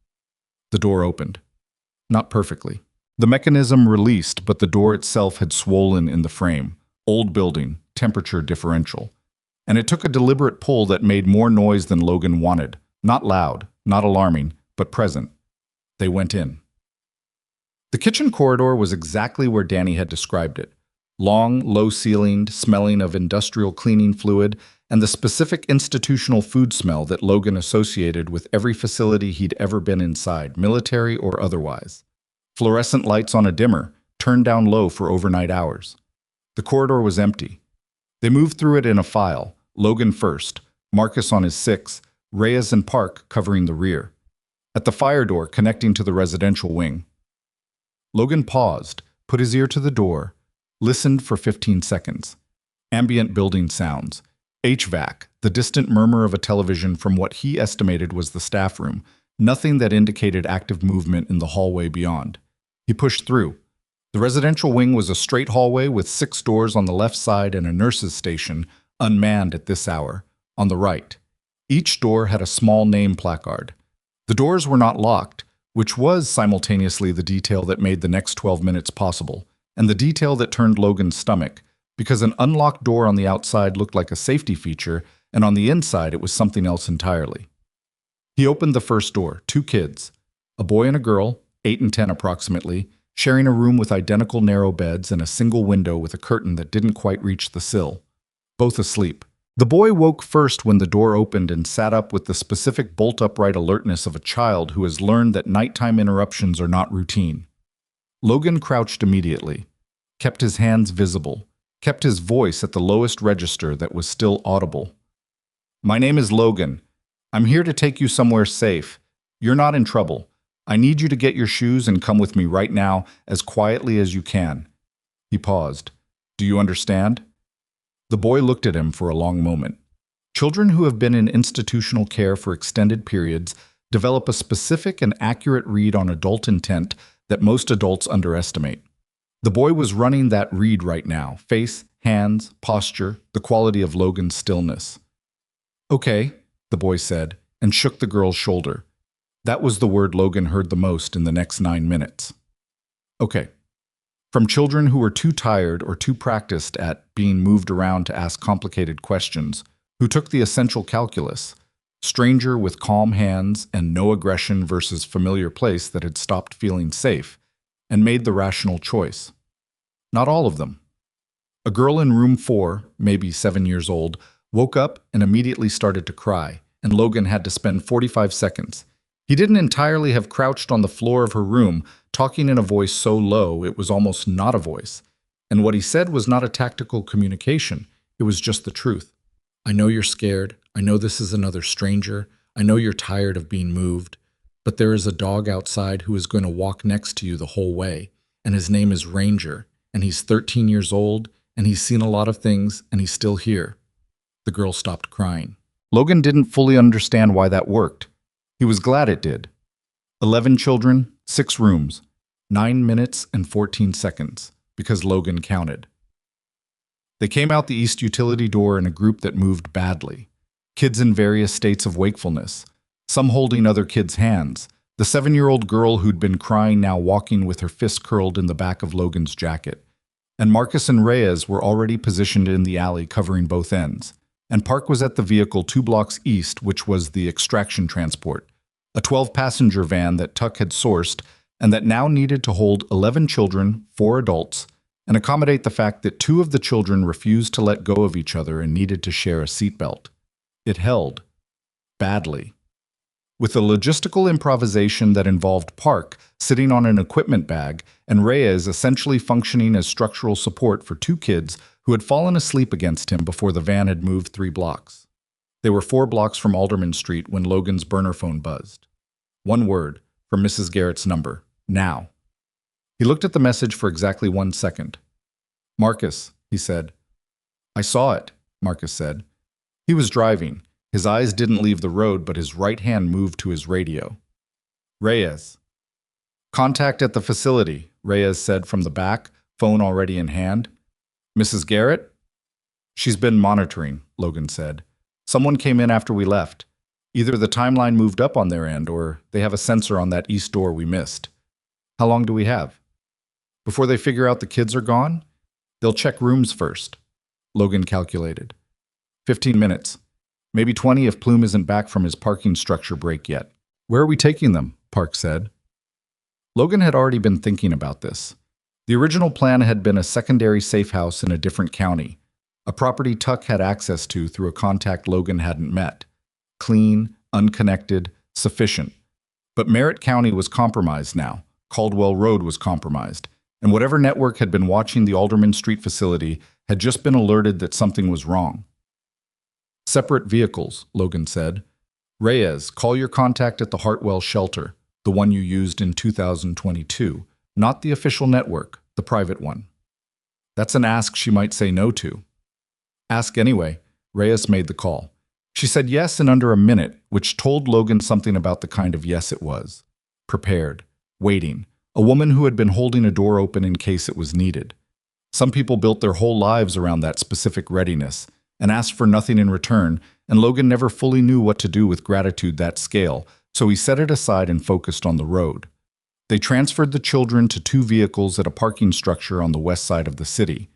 The door opened. Not perfectly. The mechanism released, but the door itself had swollen in the frame. Old building, temperature differential. And it took a deliberate pull that made more noise than Logan wanted. Not loud, not alarming, but present. They went in. The kitchen corridor was exactly where Danny had described it. Long, low-ceilinged, smelling of industrial cleaning fluid, and the specific institutional food smell that Logan associated with every facility he'd ever been inside, military or otherwise. Fluorescent lights on a dimmer, turned down low for overnight hours. The corridor was empty. They moved through it in a file, Logan first, Marcus on his 6, Reyes and Park covering the rear. At the fire door connecting to the residential wing. Logan paused, put his ear to the door, listened for 15 seconds. Ambient building sounds. HVAC, the distant murmur of a television from what he estimated was the staff room, nothing that indicated active movement in the hallway beyond. He pushed through. The residential wing was a straight hallway with 6 doors on the left side and a nurse's station, unmanned at this hour, on the right. Each door had a small name placard. The doors were not locked, which was simultaneously the detail that made the next 12 minutes possible, and the detail that turned Logan's stomach, because an unlocked door on the outside looked like a safety feature, and on the inside it was something else entirely. He opened the first door, 2 kids, a boy and a girl, 8 and 10 approximately, sharing a room with identical narrow beds and a single window with a curtain that didn't quite reach the sill. Both asleep. The boy woke first when the door opened and sat up with the specific bolt-upright alertness of a child who has learned that nighttime interruptions are not routine. Logan crouched immediately, kept his hands visible, kept his voice at the lowest register that was still audible. My name is Logan. I'm here to take you somewhere safe. You're not in trouble. I need you to get your shoes and come with me right now, as quietly as you can. He paused. Do you understand? The boy looked at him for a long moment. Children who have been in institutional care for extended periods develop a specific and accurate read on adult intent that most adults underestimate. The boy was running that read right now, face, hands, posture, the quality of Logan's stillness. Okay, the boy said, and shook the girl's shoulder. That was the word Logan heard the most in the next 9 minutes. Okay. From children who were too tired or too practiced at being moved around to ask complicated questions, who took the essential calculus, stranger with calm hands and no aggression versus familiar place that had stopped feeling safe, and made the rational choice. Not all of them. A girl in room 4, maybe 7 years old, woke up and immediately started to cry, and Logan had to spend 45 seconds. He didn't entirely have crouched on the floor of her room, talking in a voice so low it was almost not a voice. And what he said was not a tactical communication. It was just the truth. I know you're scared. I know this is another stranger. I know you're tired of being moved. But there is a dog outside who is going to walk next to you the whole way. And his name is Ranger. And he's 13 years old. And he's seen a lot of things. And he's still here. The girl stopped crying. Logan didn't fully understand why that worked. He was glad it did. 11 children, 6 rooms, 9 minutes and 14 seconds, because Logan counted. They came out the east utility door in a group that moved badly. Kids in various states of wakefulness, some holding other kids' hands. The 7-year-old girl who'd been crying now walking with her fist curled in the back of Logan's jacket. And Marcus and Reyes were already positioned in the alley covering both ends. And Park was at the vehicle 2 blocks east, which was the extraction transport, a 12-passenger van that Tuck had sourced and that now needed to hold 11 children, 4 adults, and accommodate the fact that 2 of the children refused to let go of each other and needed to share a seatbelt. It held. Badly. With a logistical improvisation that involved Park sitting on an equipment bag and Reyes essentially functioning as structural support for 2 kids who had fallen asleep against him before the van had moved 3 blocks. They were 4 blocks from Alderman Street when Logan's burner phone buzzed. 1 word from Mrs. Garrett's number. Now. He looked at the message for exactly 1 second. Marcus, he said. I saw it, Marcus said. He was driving. His eyes didn't leave the road, but his right hand moved to his radio. Reyes. Contact at the facility, Reyes said from the back, phone already in hand. Mrs. Garrett? She's been monitoring, Logan said. Someone came in after we left. Either the timeline moved up on their end, or they have a sensor on that east door we missed. How long do we have? Before they figure out the kids are gone? They'll check rooms first. Logan calculated. 15 minutes. Maybe 20 if Plume isn't back from his parking structure break yet. Where are we taking them? Park said. Logan had already been thinking about this. The original plan had been a secondary safe house in a different county, a property Tuck had access to through a contact Logan hadn't met. Clean, unconnected, sufficient. But Merritt County was compromised now. Caldwell Road was compromised. And whatever network had been watching the Alderman Street facility had just been alerted that something was wrong. Separate vehicles, Logan said. Reyes, call your contact at the Hartwell shelter, the one you used in 2022, not the official network, the private one. That's an ask she might say no to. Ask anyway. Reyes made the call. She said yes in under a minute, which told Logan something about the kind of yes it was. Prepared. Waiting. A woman who had been holding a door open in case it was needed. Some people built their whole lives around that specific readiness and asked for nothing in return, and Logan never fully knew what to do with gratitude that scale, so he set it aside and focused on the road. They transferred the children to 2 vehicles at a parking structure on the west side of the city.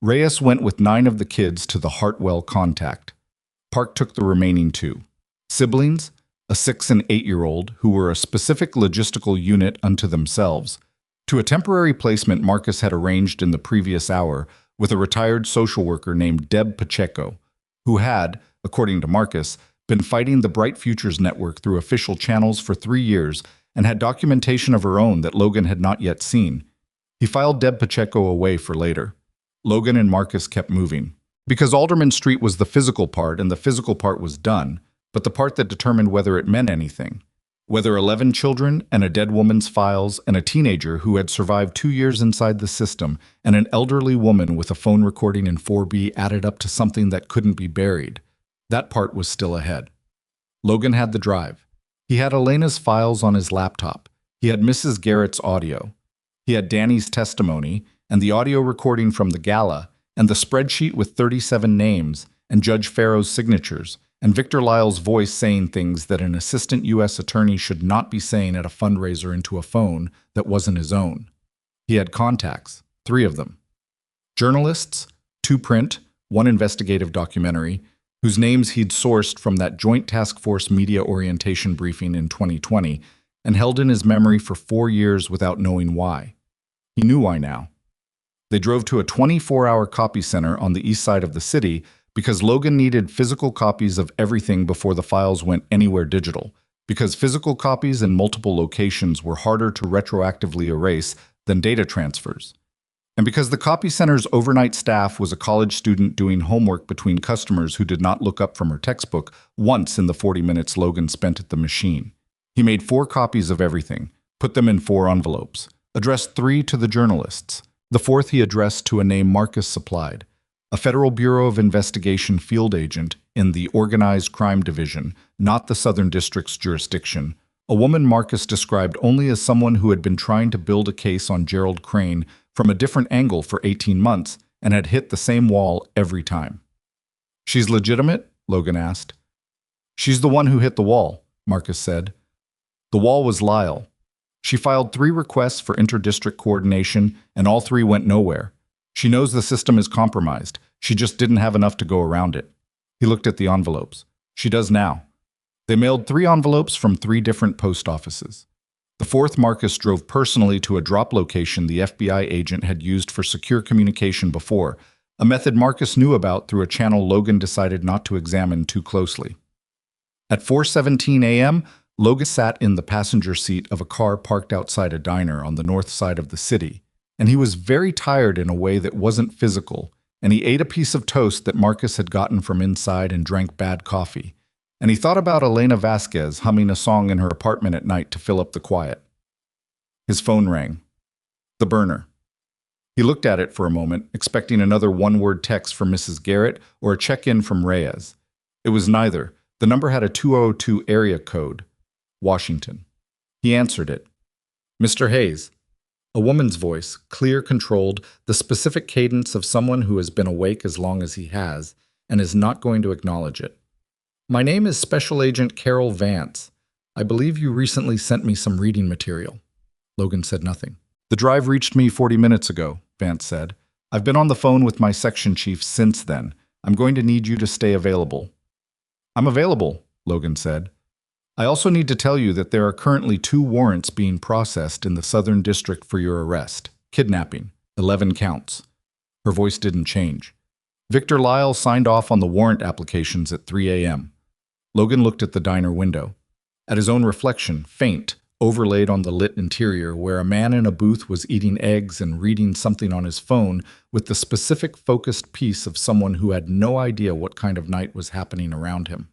Reyes went with 9 of the kids to the Hartwell contact. Park took the remaining 2. Siblings, a 6- and 8-year-old, who were a specific logistical unit unto themselves, to a temporary placement Marcus had arranged in the previous hour with a retired social worker named Deb Pacheco, who had, according to Marcus, been fighting the Bright Futures Network through official channels for 3 years and had documentation of her own that Logan had not yet seen. He filed Deb Pacheco away for later. Logan and Marcus kept moving. Because Alderman Street was the physical part and the physical part was done, but the part that determined whether it meant anything. Whether 11 children and a dead woman's files and a teenager who had survived 2 years inside the system and an elderly woman with a phone recording in 4B added up to something that couldn't be buried. That part was still ahead. Logan had the drive. He had Elena's files on his laptop. He had Mrs. Garrett's audio. He had Danny's testimony and the audio recording from the gala and the spreadsheet with 37 names and Judge Farrow's signatures and Victor Lyle's voice saying things that an assistant U.S. attorney should not be saying at a fundraiser into a phone that wasn't his own. He had contacts, 3 of them. Journalists, 2 print, 1 investigative documentary, whose names he'd sourced from that Joint Task Force media orientation briefing in 2020 and held in his memory for 4 years without knowing why. He knew why now. They drove to a 24-hour copy center on the east side of the city because Logan needed physical copies of everything before the files went anywhere digital, because physical copies in multiple locations were harder to retroactively erase than data transfers. And because the copy center's overnight staff was a college student doing homework between customers who did not look up from her textbook once in the 40 minutes Logan spent at the machine. He made 4 copies of everything, put them in 4 envelopes, addressed 3 to the journalists. The 4th he addressed to a name Marcus supplied, a Federal Bureau of Investigation field agent in the Organized Crime Division, not the Southern District's jurisdiction, a woman Marcus described only as someone who had been trying to build a case on Gerald Crane from a different angle for 18 months and had hit the same wall every time. "She's legitimate?" Logan asked. "She's the one who hit the wall," Marcus said. "The wall was Lyle. She filed 3 requests for inter-district coordination, and all 3 went nowhere. She knows the system is compromised. She just didn't have enough to go around it." He looked at the envelopes. "She does now." They mailed 3 envelopes from 3 different post offices. The 4th Marcus drove personally to a drop location the FBI agent had used for secure communication before, a method Marcus knew about through a channel Logan decided not to examine too closely. At 4:17 a.m., Logan sat in the passenger seat of a car parked outside a diner on the north side of the city, and he was very tired in a way that wasn't physical, and he ate a piece of toast that Marcus had gotten from inside and drank bad coffee. And he thought about Elena Vasquez humming a song in her apartment at night to fill up the quiet. His phone rang. The burner. He looked at it for a moment, expecting another one-word text from Mrs. Garrett or a check-in from Reyes. It was neither. The number had a 202 area code. Washington. He answered it. "Mr. Hayes." A woman's voice, clear, controlled, the specific cadence of someone who has been awake as long as he has and is not going to acknowledge it. "My name is Special Agent Carol Vance. I believe you recently sent me some reading material." Logan said nothing. "The drive reached me 40 minutes ago," Vance said. "I've been on the phone with my section chief since then. I'm going to need you to stay available." "I'm available," Logan said. "I also need to tell you that there are currently 2 warrants being processed in the Southern District for your arrest. Kidnapping, 11 counts." Her voice didn't change. Victor Lyle signed off on the warrant applications at 3 a.m. Logan looked at the diner window. At his own reflection, faint, overlaid on the lit interior where a man in a booth was eating eggs and reading something on his phone with the specific focused peace of someone who had no idea what kind of night was happening around him.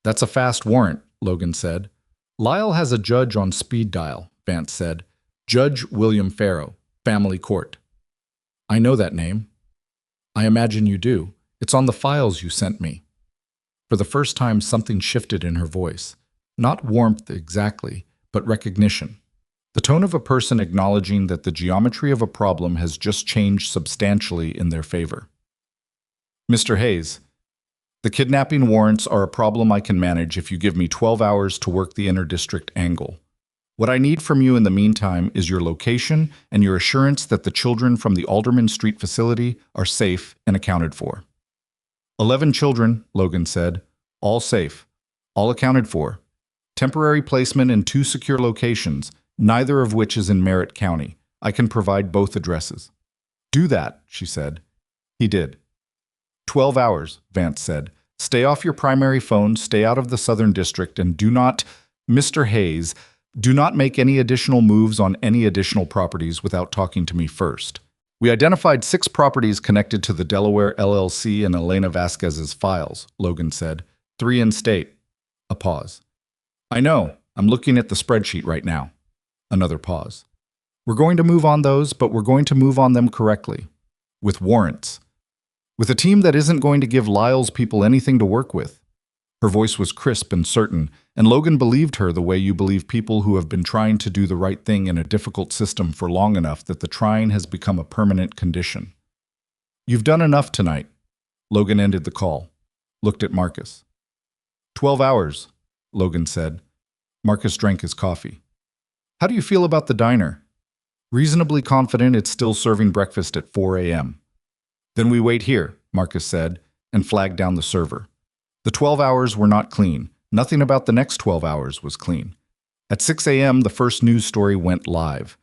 "That's a fast warrant," Logan said. "Lyle has a judge on speed dial," Vance said. "Judge William Farrow, Family Court." "I know that name." "I imagine you do. It's on the files you sent me." For the first time, something shifted in her voice. Not warmth exactly, but recognition. The tone of a person acknowledging that the geometry of a problem has just changed substantially in their favor. "Mr. Hayes, the kidnapping warrants are a problem I can manage if you give me 12 hours to work the inter-district angle. What I need from you in the meantime is your location and your assurance that the children from the Alderman Street facility are safe and accounted for." 11 children, Logan said. "All safe. All accounted for. Temporary placement in 2 secure locations, neither of which is in Merritt County. I can provide both addresses." "Do that," she said. He did. 12 hours, Vance said. "Stay off your primary phone, stay out of the Southern District, and do not, Mr. Hayes, do not make any additional moves on any additional properties without talking to me first. We identified 6 properties connected to the Delaware LLC and Elena Vasquez's files," Logan said. 3 in state." A pause. "I know. I'm looking at the spreadsheet right now." Another pause. "We're going to move on those, but we're going to move on them correctly. With warrants. With a team that isn't going to give Lyle's people anything to work with." Her voice was crisp and certain, and Logan believed her the way you believe people who have been trying to do the right thing in a difficult system for long enough that the trying has become a permanent condition. "You've done enough tonight." Logan ended the call. Looked at Marcus. 12 hours, Logan said. Marcus drank his coffee. "How do you feel about the diner?" "Reasonably confident it's still serving breakfast at 4 a.m. "Then we wait here," Marcus said, and flagged down the server. The 12 hours were not clean. Nothing about the next 12 hours was clean. At 6 a.m., the first news story went live.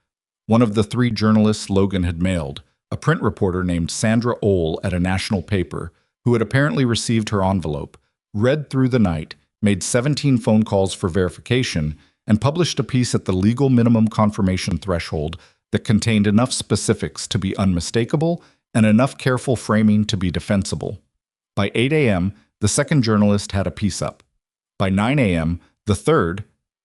One of the 3 journalists Logan had mailed, a print reporter named Sandra Ohl at a national paper, who had apparently received her envelope, read through the night, made 17 phone calls for verification, and published a piece at the legal minimum confirmation threshold that contained enough specifics to be unmistakable and enough careful framing to be defensible. By 8 a.m., the second journalist had a piece up. By 9 a.m., the third,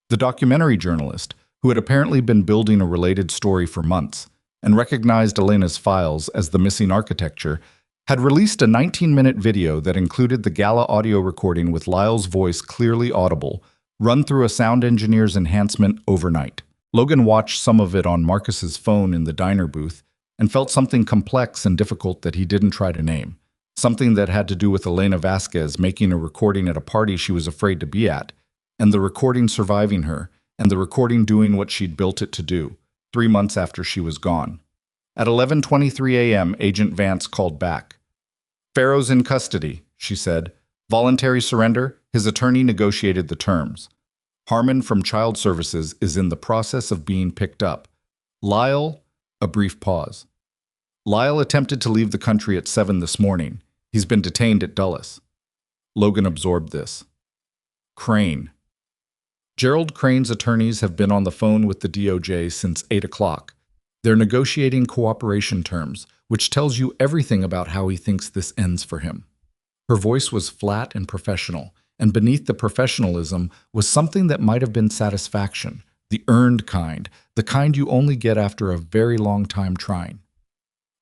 the documentary journalist, who had apparently been building a related story for months and recognized Elena's files as the missing architecture, had released a 19-minute video that included the gala audio recording with Lyle's voice clearly audible, run through a sound engineer's enhancement overnight. Logan watched some of it on Marcus's phone in the diner booth and felt something complex and difficult that he didn't try to name. Something that had to do with Elena Vasquez making a recording at a party she was afraid to be at, and the recording surviving her, and the recording doing what she'd built it to do, 3 months after she was gone. At 11:23 a.m., Agent Vance called back. "Farrow's in custody," she said. "Voluntary surrender." His attorney negotiated the terms. "Harmon from Child Services is in the process of being picked up. Lyle," a brief pause. "Lyle attempted to leave the country at 7 this morning. He's been detained at Dulles." Logan absorbed this. Crane. Gerald Crane's attorneys have been on the phone with the DOJ since 8 o'clock. They're negotiating cooperation terms, which tells you everything about how he thinks this ends for him. Her voice was flat and professional, and beneath the professionalism was something that might have been satisfaction, the earned kind, the kind you only get after a very long time trying.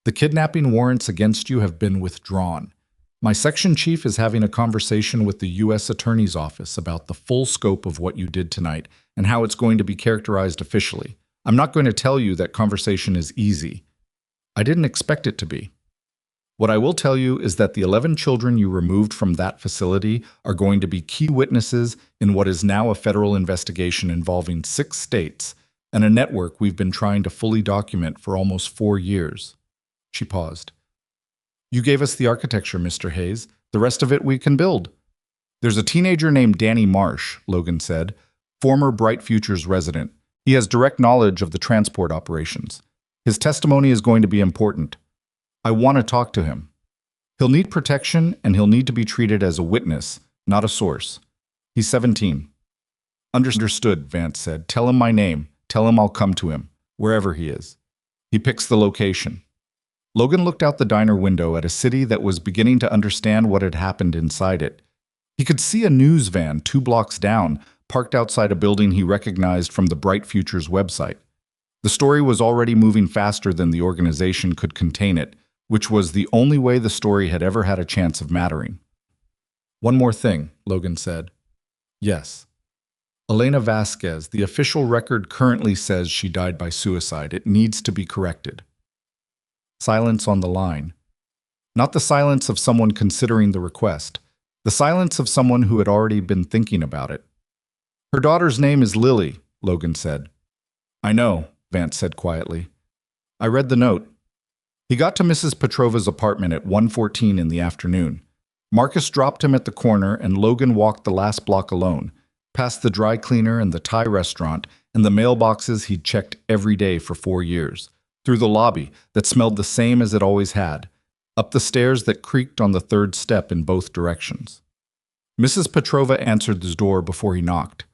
"The kidnapping warrants against you have been withdrawn. My section chief is having a conversation with the U.S. Attorney's Office about the full scope of what you did tonight and how it's going to be characterized officially. I'm not going to tell you that conversation is easy. I didn't expect it to be. What I will tell you is that the 11 children you removed from that facility are going to be key witnesses in what is now a federal investigation involving 6 states and a network we've been trying to fully document for almost 4 years. She paused. "You gave us the architecture, Mr. Hayes. The rest of it we can build." "There's a teenager named Danny Marsh," Logan said, "former Bright Futures resident. He has direct knowledge of the transport operations. His testimony is going to be important. I want to talk to him. He'll need protection, and he'll need to be treated as a witness, not a source. He's 17. "Understood," Vance said. "Tell him my name. Tell him I'll come to him, wherever he is." He picks the location. Logan looked out the diner window at a city that was beginning to understand what had happened inside it. He could see a news van 2 blocks down, parked outside a building he recognized from the Bright Futures website. The story was already moving faster than the organization could contain it, which was the only way the story had ever had a chance of mattering. "One more thing," Logan said. "Yes. Elena Vasquez, the official record currently says she died by suicide. It needs to be corrected." Silence on the line. Not the silence of someone considering the request. The silence of someone who had already been thinking about it. "Her daughter's name is Lily," Logan said. "I know," Vance said quietly. "I read the note." He got to Mrs. Petrova's apartment at 1:14 in the afternoon. Marcus dropped him at the corner and Logan walked the last block alone, past the dry cleaner and the Thai restaurant and the mailboxes he'd checked every day for 4 years, through the lobby that smelled the same as it always had, up the stairs that creaked on the 3rd step in both directions. Mrs. Petrova answered the door before he knocked.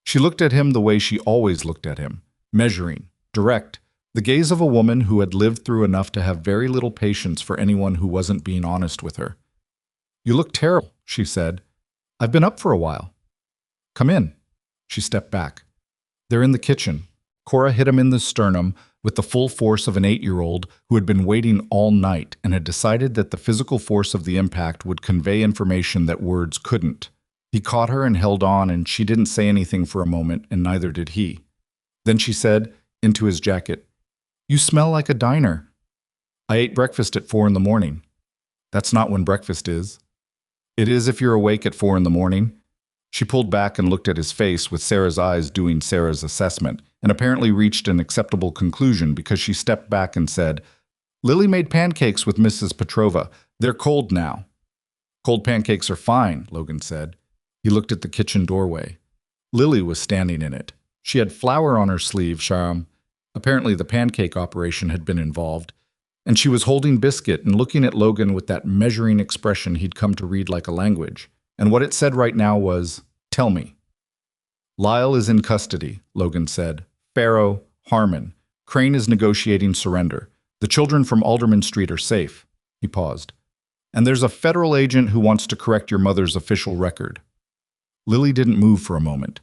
She looked at him the way she always looked at him, measuring, direct, the gaze of a woman who had lived through enough to have very little patience for anyone who wasn't being honest with her. "You look terrible," she said. "I've been up for a while." "Come in." She stepped back. "They're in the kitchen." Cora hit him in the sternum with the full force of an 8-year-old who had been waiting all night and had decided that the physical force of the impact would convey information that words couldn't. He caught her and held on, and she didn't say anything for a moment, and neither did he. Then she said, into his jacket, "You smell like a diner." "I ate breakfast at 4 in the morning." "That's not when breakfast is." "It is if you're awake at 4 in the morning." She pulled back and looked at his face with Sarah's eyes doing Sarah's assessment, and apparently reached an acceptable conclusion because she stepped back and said, "Lily made pancakes with Mrs. Petrova. They're cold now." "Cold pancakes are fine," Logan said. He looked at the kitchen doorway. Lily was standing in it. She had flour on her sleeve, Sharam. Apparently the pancake operation had been involved, and she was holding biscuit and looking at Logan with that measuring expression he'd come to read like a language. And what it said right now was, "Tell me." "Lyle is in custody," Logan said. "Farrow, Harmon, Crane is negotiating surrender. The children from Alderman Street are safe. He paused. And there's a federal agent who wants to correct your mother's official record. Lily didn't move for a moment.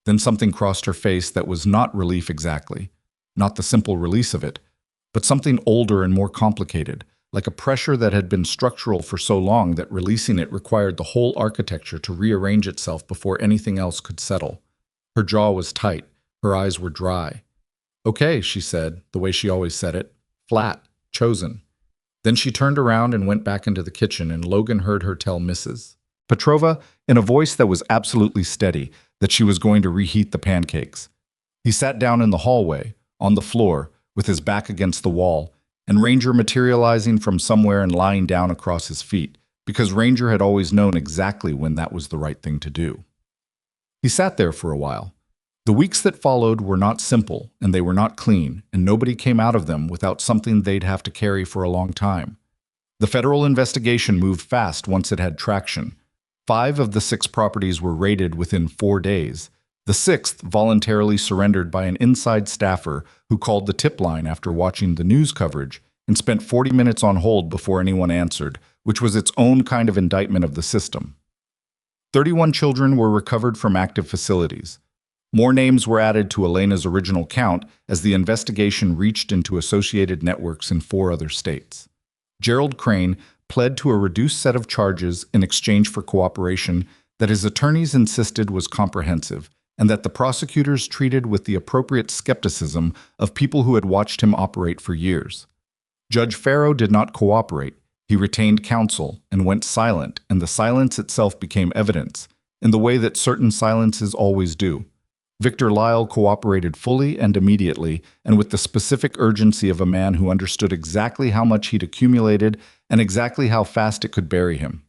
Then something crossed her face that was not relief exactly, not the simple release of it, but something older and more complicated, like a pressure that had been structural for so long that releasing it required the whole architecture to rearrange itself before anything else could settle. Her jaw was tight, her eyes were dry. Okay, she said, the way she always said it, flat, chosen. Then she turned around and went back into the kitchen, and Logan heard her tell Mrs. Petrova, in a voice that was absolutely steady, that she was going to reheat the pancakes. He sat down in the hallway, on the floor, with his back against the wall, and Ranger materializing from somewhere and lying down across his feet, because Ranger had always known exactly when that was the right thing to do. He sat there for a while. The weeks that followed were not simple, and they were not clean, and nobody came out of them without something they'd have to carry for a long time. The federal investigation moved fast once it had traction. 5 of the 6 properties were raided within 4 days. The 6th voluntarily surrendered by an inside staffer who called the tip line after watching the news coverage and spent 40 minutes on hold before anyone answered, which was its own kind of indictment of the system. 31 children were recovered from active facilities. More names were added to Elena's original count as the investigation reached into associated networks in 4 other states. Gerald Crane pled to a reduced set of charges in exchange for cooperation that his attorneys insisted was comprehensive, and that the prosecutors treated with the appropriate skepticism of people who had watched him operate for years. Judge Farrow did not cooperate. He retained counsel and went silent, and the silence itself became evidence, in the way that certain silences always do. Victor Lyle cooperated fully and immediately, and with the specific urgency of a man who understood exactly how much he'd accumulated and exactly how fast it could bury him.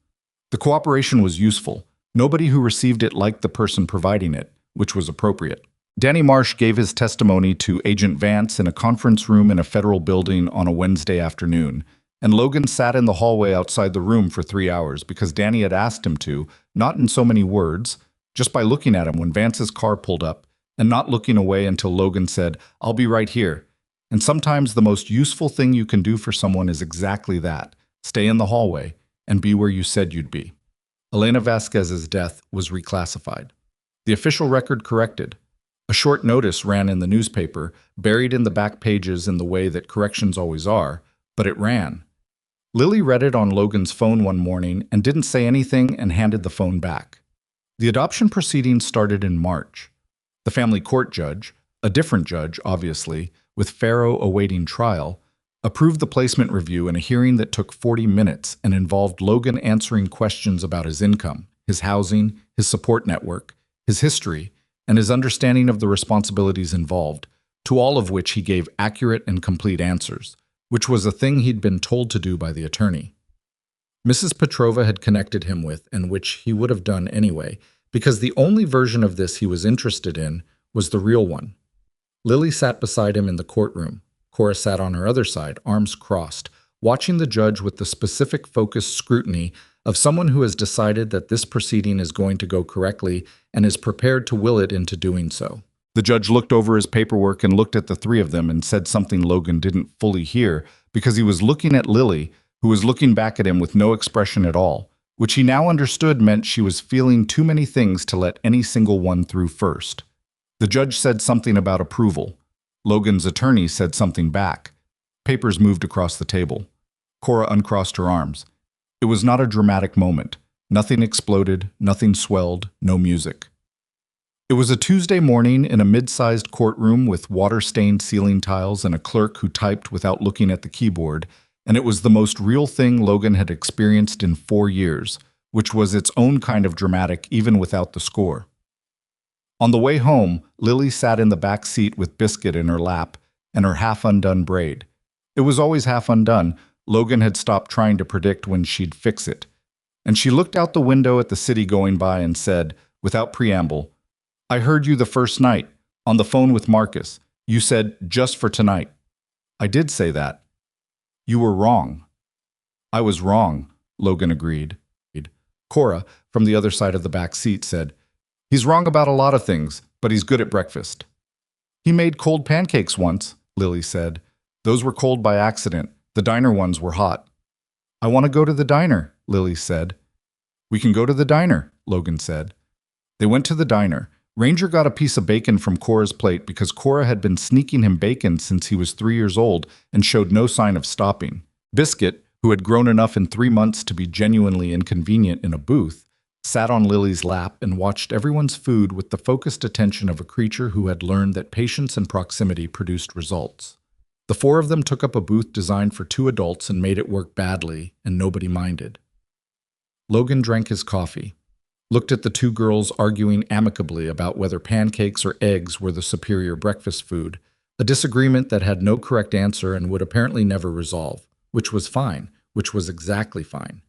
The cooperation was useful. Nobody who received it liked the person providing it, which was appropriate. Danny Marsh gave his testimony to Agent Vance in a conference room in a federal building on a Wednesday afternoon, and Logan sat in the hallway outside the room for 3 hours because Danny had asked him to, not in so many words, just by looking at him when Vance's car pulled up, and not looking away until Logan said, "I'll be right here." And sometimes the most useful thing you can do for someone is exactly that. Stay in the hallway and be where you said you'd be. Elena Vasquez's death was reclassified. The official record corrected. A short notice ran in the newspaper, buried in the back pages in the way that corrections always are, but it ran. Lily read it on Logan's phone one morning and didn't say anything and handed the phone back. The adoption proceedings started in March. The family court judge, a different judge, obviously, with Farrow awaiting trial, approved the placement review in a hearing that took 40 minutes and involved Logan answering questions about his income, his housing, his support network, his history, and his understanding of the responsibilities involved, to all of which he gave accurate and complete answers, which was a thing he'd been told to do by the attorney. Mrs. Petrova had connected him with, and which he would have done anyway, because the only version of this he was interested in was the real one. Lily sat beside him in the courtroom. Cora sat on her other side, arms crossed, watching the judge with the specific focused scrutiny of someone who has decided that this proceeding is going to go correctly and is prepared to will it into doing so. The judge looked over his paperwork and looked at the 3 of them and said something Logan didn't fully hear because he was looking at Lily, who was looking back at him with no expression at all, which he now understood meant she was feeling too many things to let any single one through first. The judge said something about approval. Logan's attorney said something back. Papers moved across the table. Cora uncrossed her arms. It was not a dramatic moment. Nothing exploded, nothing swelled, no music. It was a Tuesday morning in a mid-sized courtroom with water-stained ceiling tiles and a clerk who typed without looking at the keyboard, and it was the most real thing Logan had experienced in 4 years, which was its own kind of dramatic even without the score. On the way home, Lily sat in the back seat with Biscuit in her lap and her half-undone braid. It was always half undone. Logan had stopped trying to predict when she'd fix it. And she looked out the window at the city going by and said, without preamble, "I heard you the first night, on the phone with Marcus. You said, just for tonight." "I did say that." "You were wrong." "I was wrong," Logan agreed. Cora, from the other side of the back seat, said, "He's wrong about a lot of things, but he's good at breakfast." "He made cold pancakes once," Lily said. Those were cold by accident. The diner ones were hot. I want to go to the diner, Lily said. We can go to the diner, Logan said. They went to the diner. Ranger got a piece of bacon from Cora's plate because Cora had been sneaking him bacon since he was 3 years old and showed no sign of stopping. Biscuit, who had grown enough in 3 months to be genuinely inconvenient in a booth, sat on Lily's lap and watched everyone's food with the focused attention of a creature who had learned that patience and proximity produced results. The 4 of them took up a booth designed for 2 adults and made it work badly, and nobody minded. Logan drank his coffee, looked at the 2 girls arguing amicably about whether pancakes or eggs were the superior breakfast food, a disagreement that had no correct answer and would apparently never resolve, which was fine, which was exactly fine.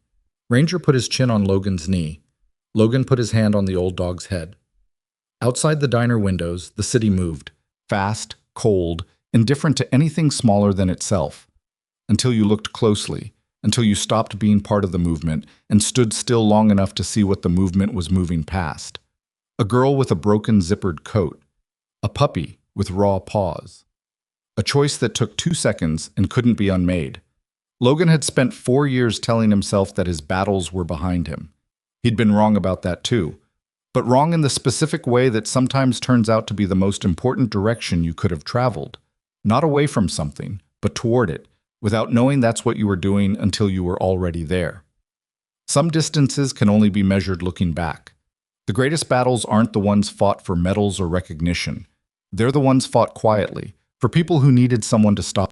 Ranger put his chin on Logan's knee. Logan put his hand on the old dog's head. Outside the diner windows, the city moved, fast, cold, indifferent to anything smaller than itself, until you looked closely, until you stopped being part of the movement and stood still long enough to see what the movement was moving past. A girl with a broken zippered coat. A puppy with raw paws. A choice that took 2 seconds and couldn't be unmade. Logan had spent 4 years telling himself that his battles were behind him. He'd been wrong about that too, but wrong in the specific way that sometimes turns out to be the most important direction you could have traveled. Not away from something, but toward it, without knowing that's what you were doing until you were already there. Some distances can only be measured looking back. The greatest battles aren't the ones fought for medals or recognition. They're the ones fought quietly, for people who needed someone to stop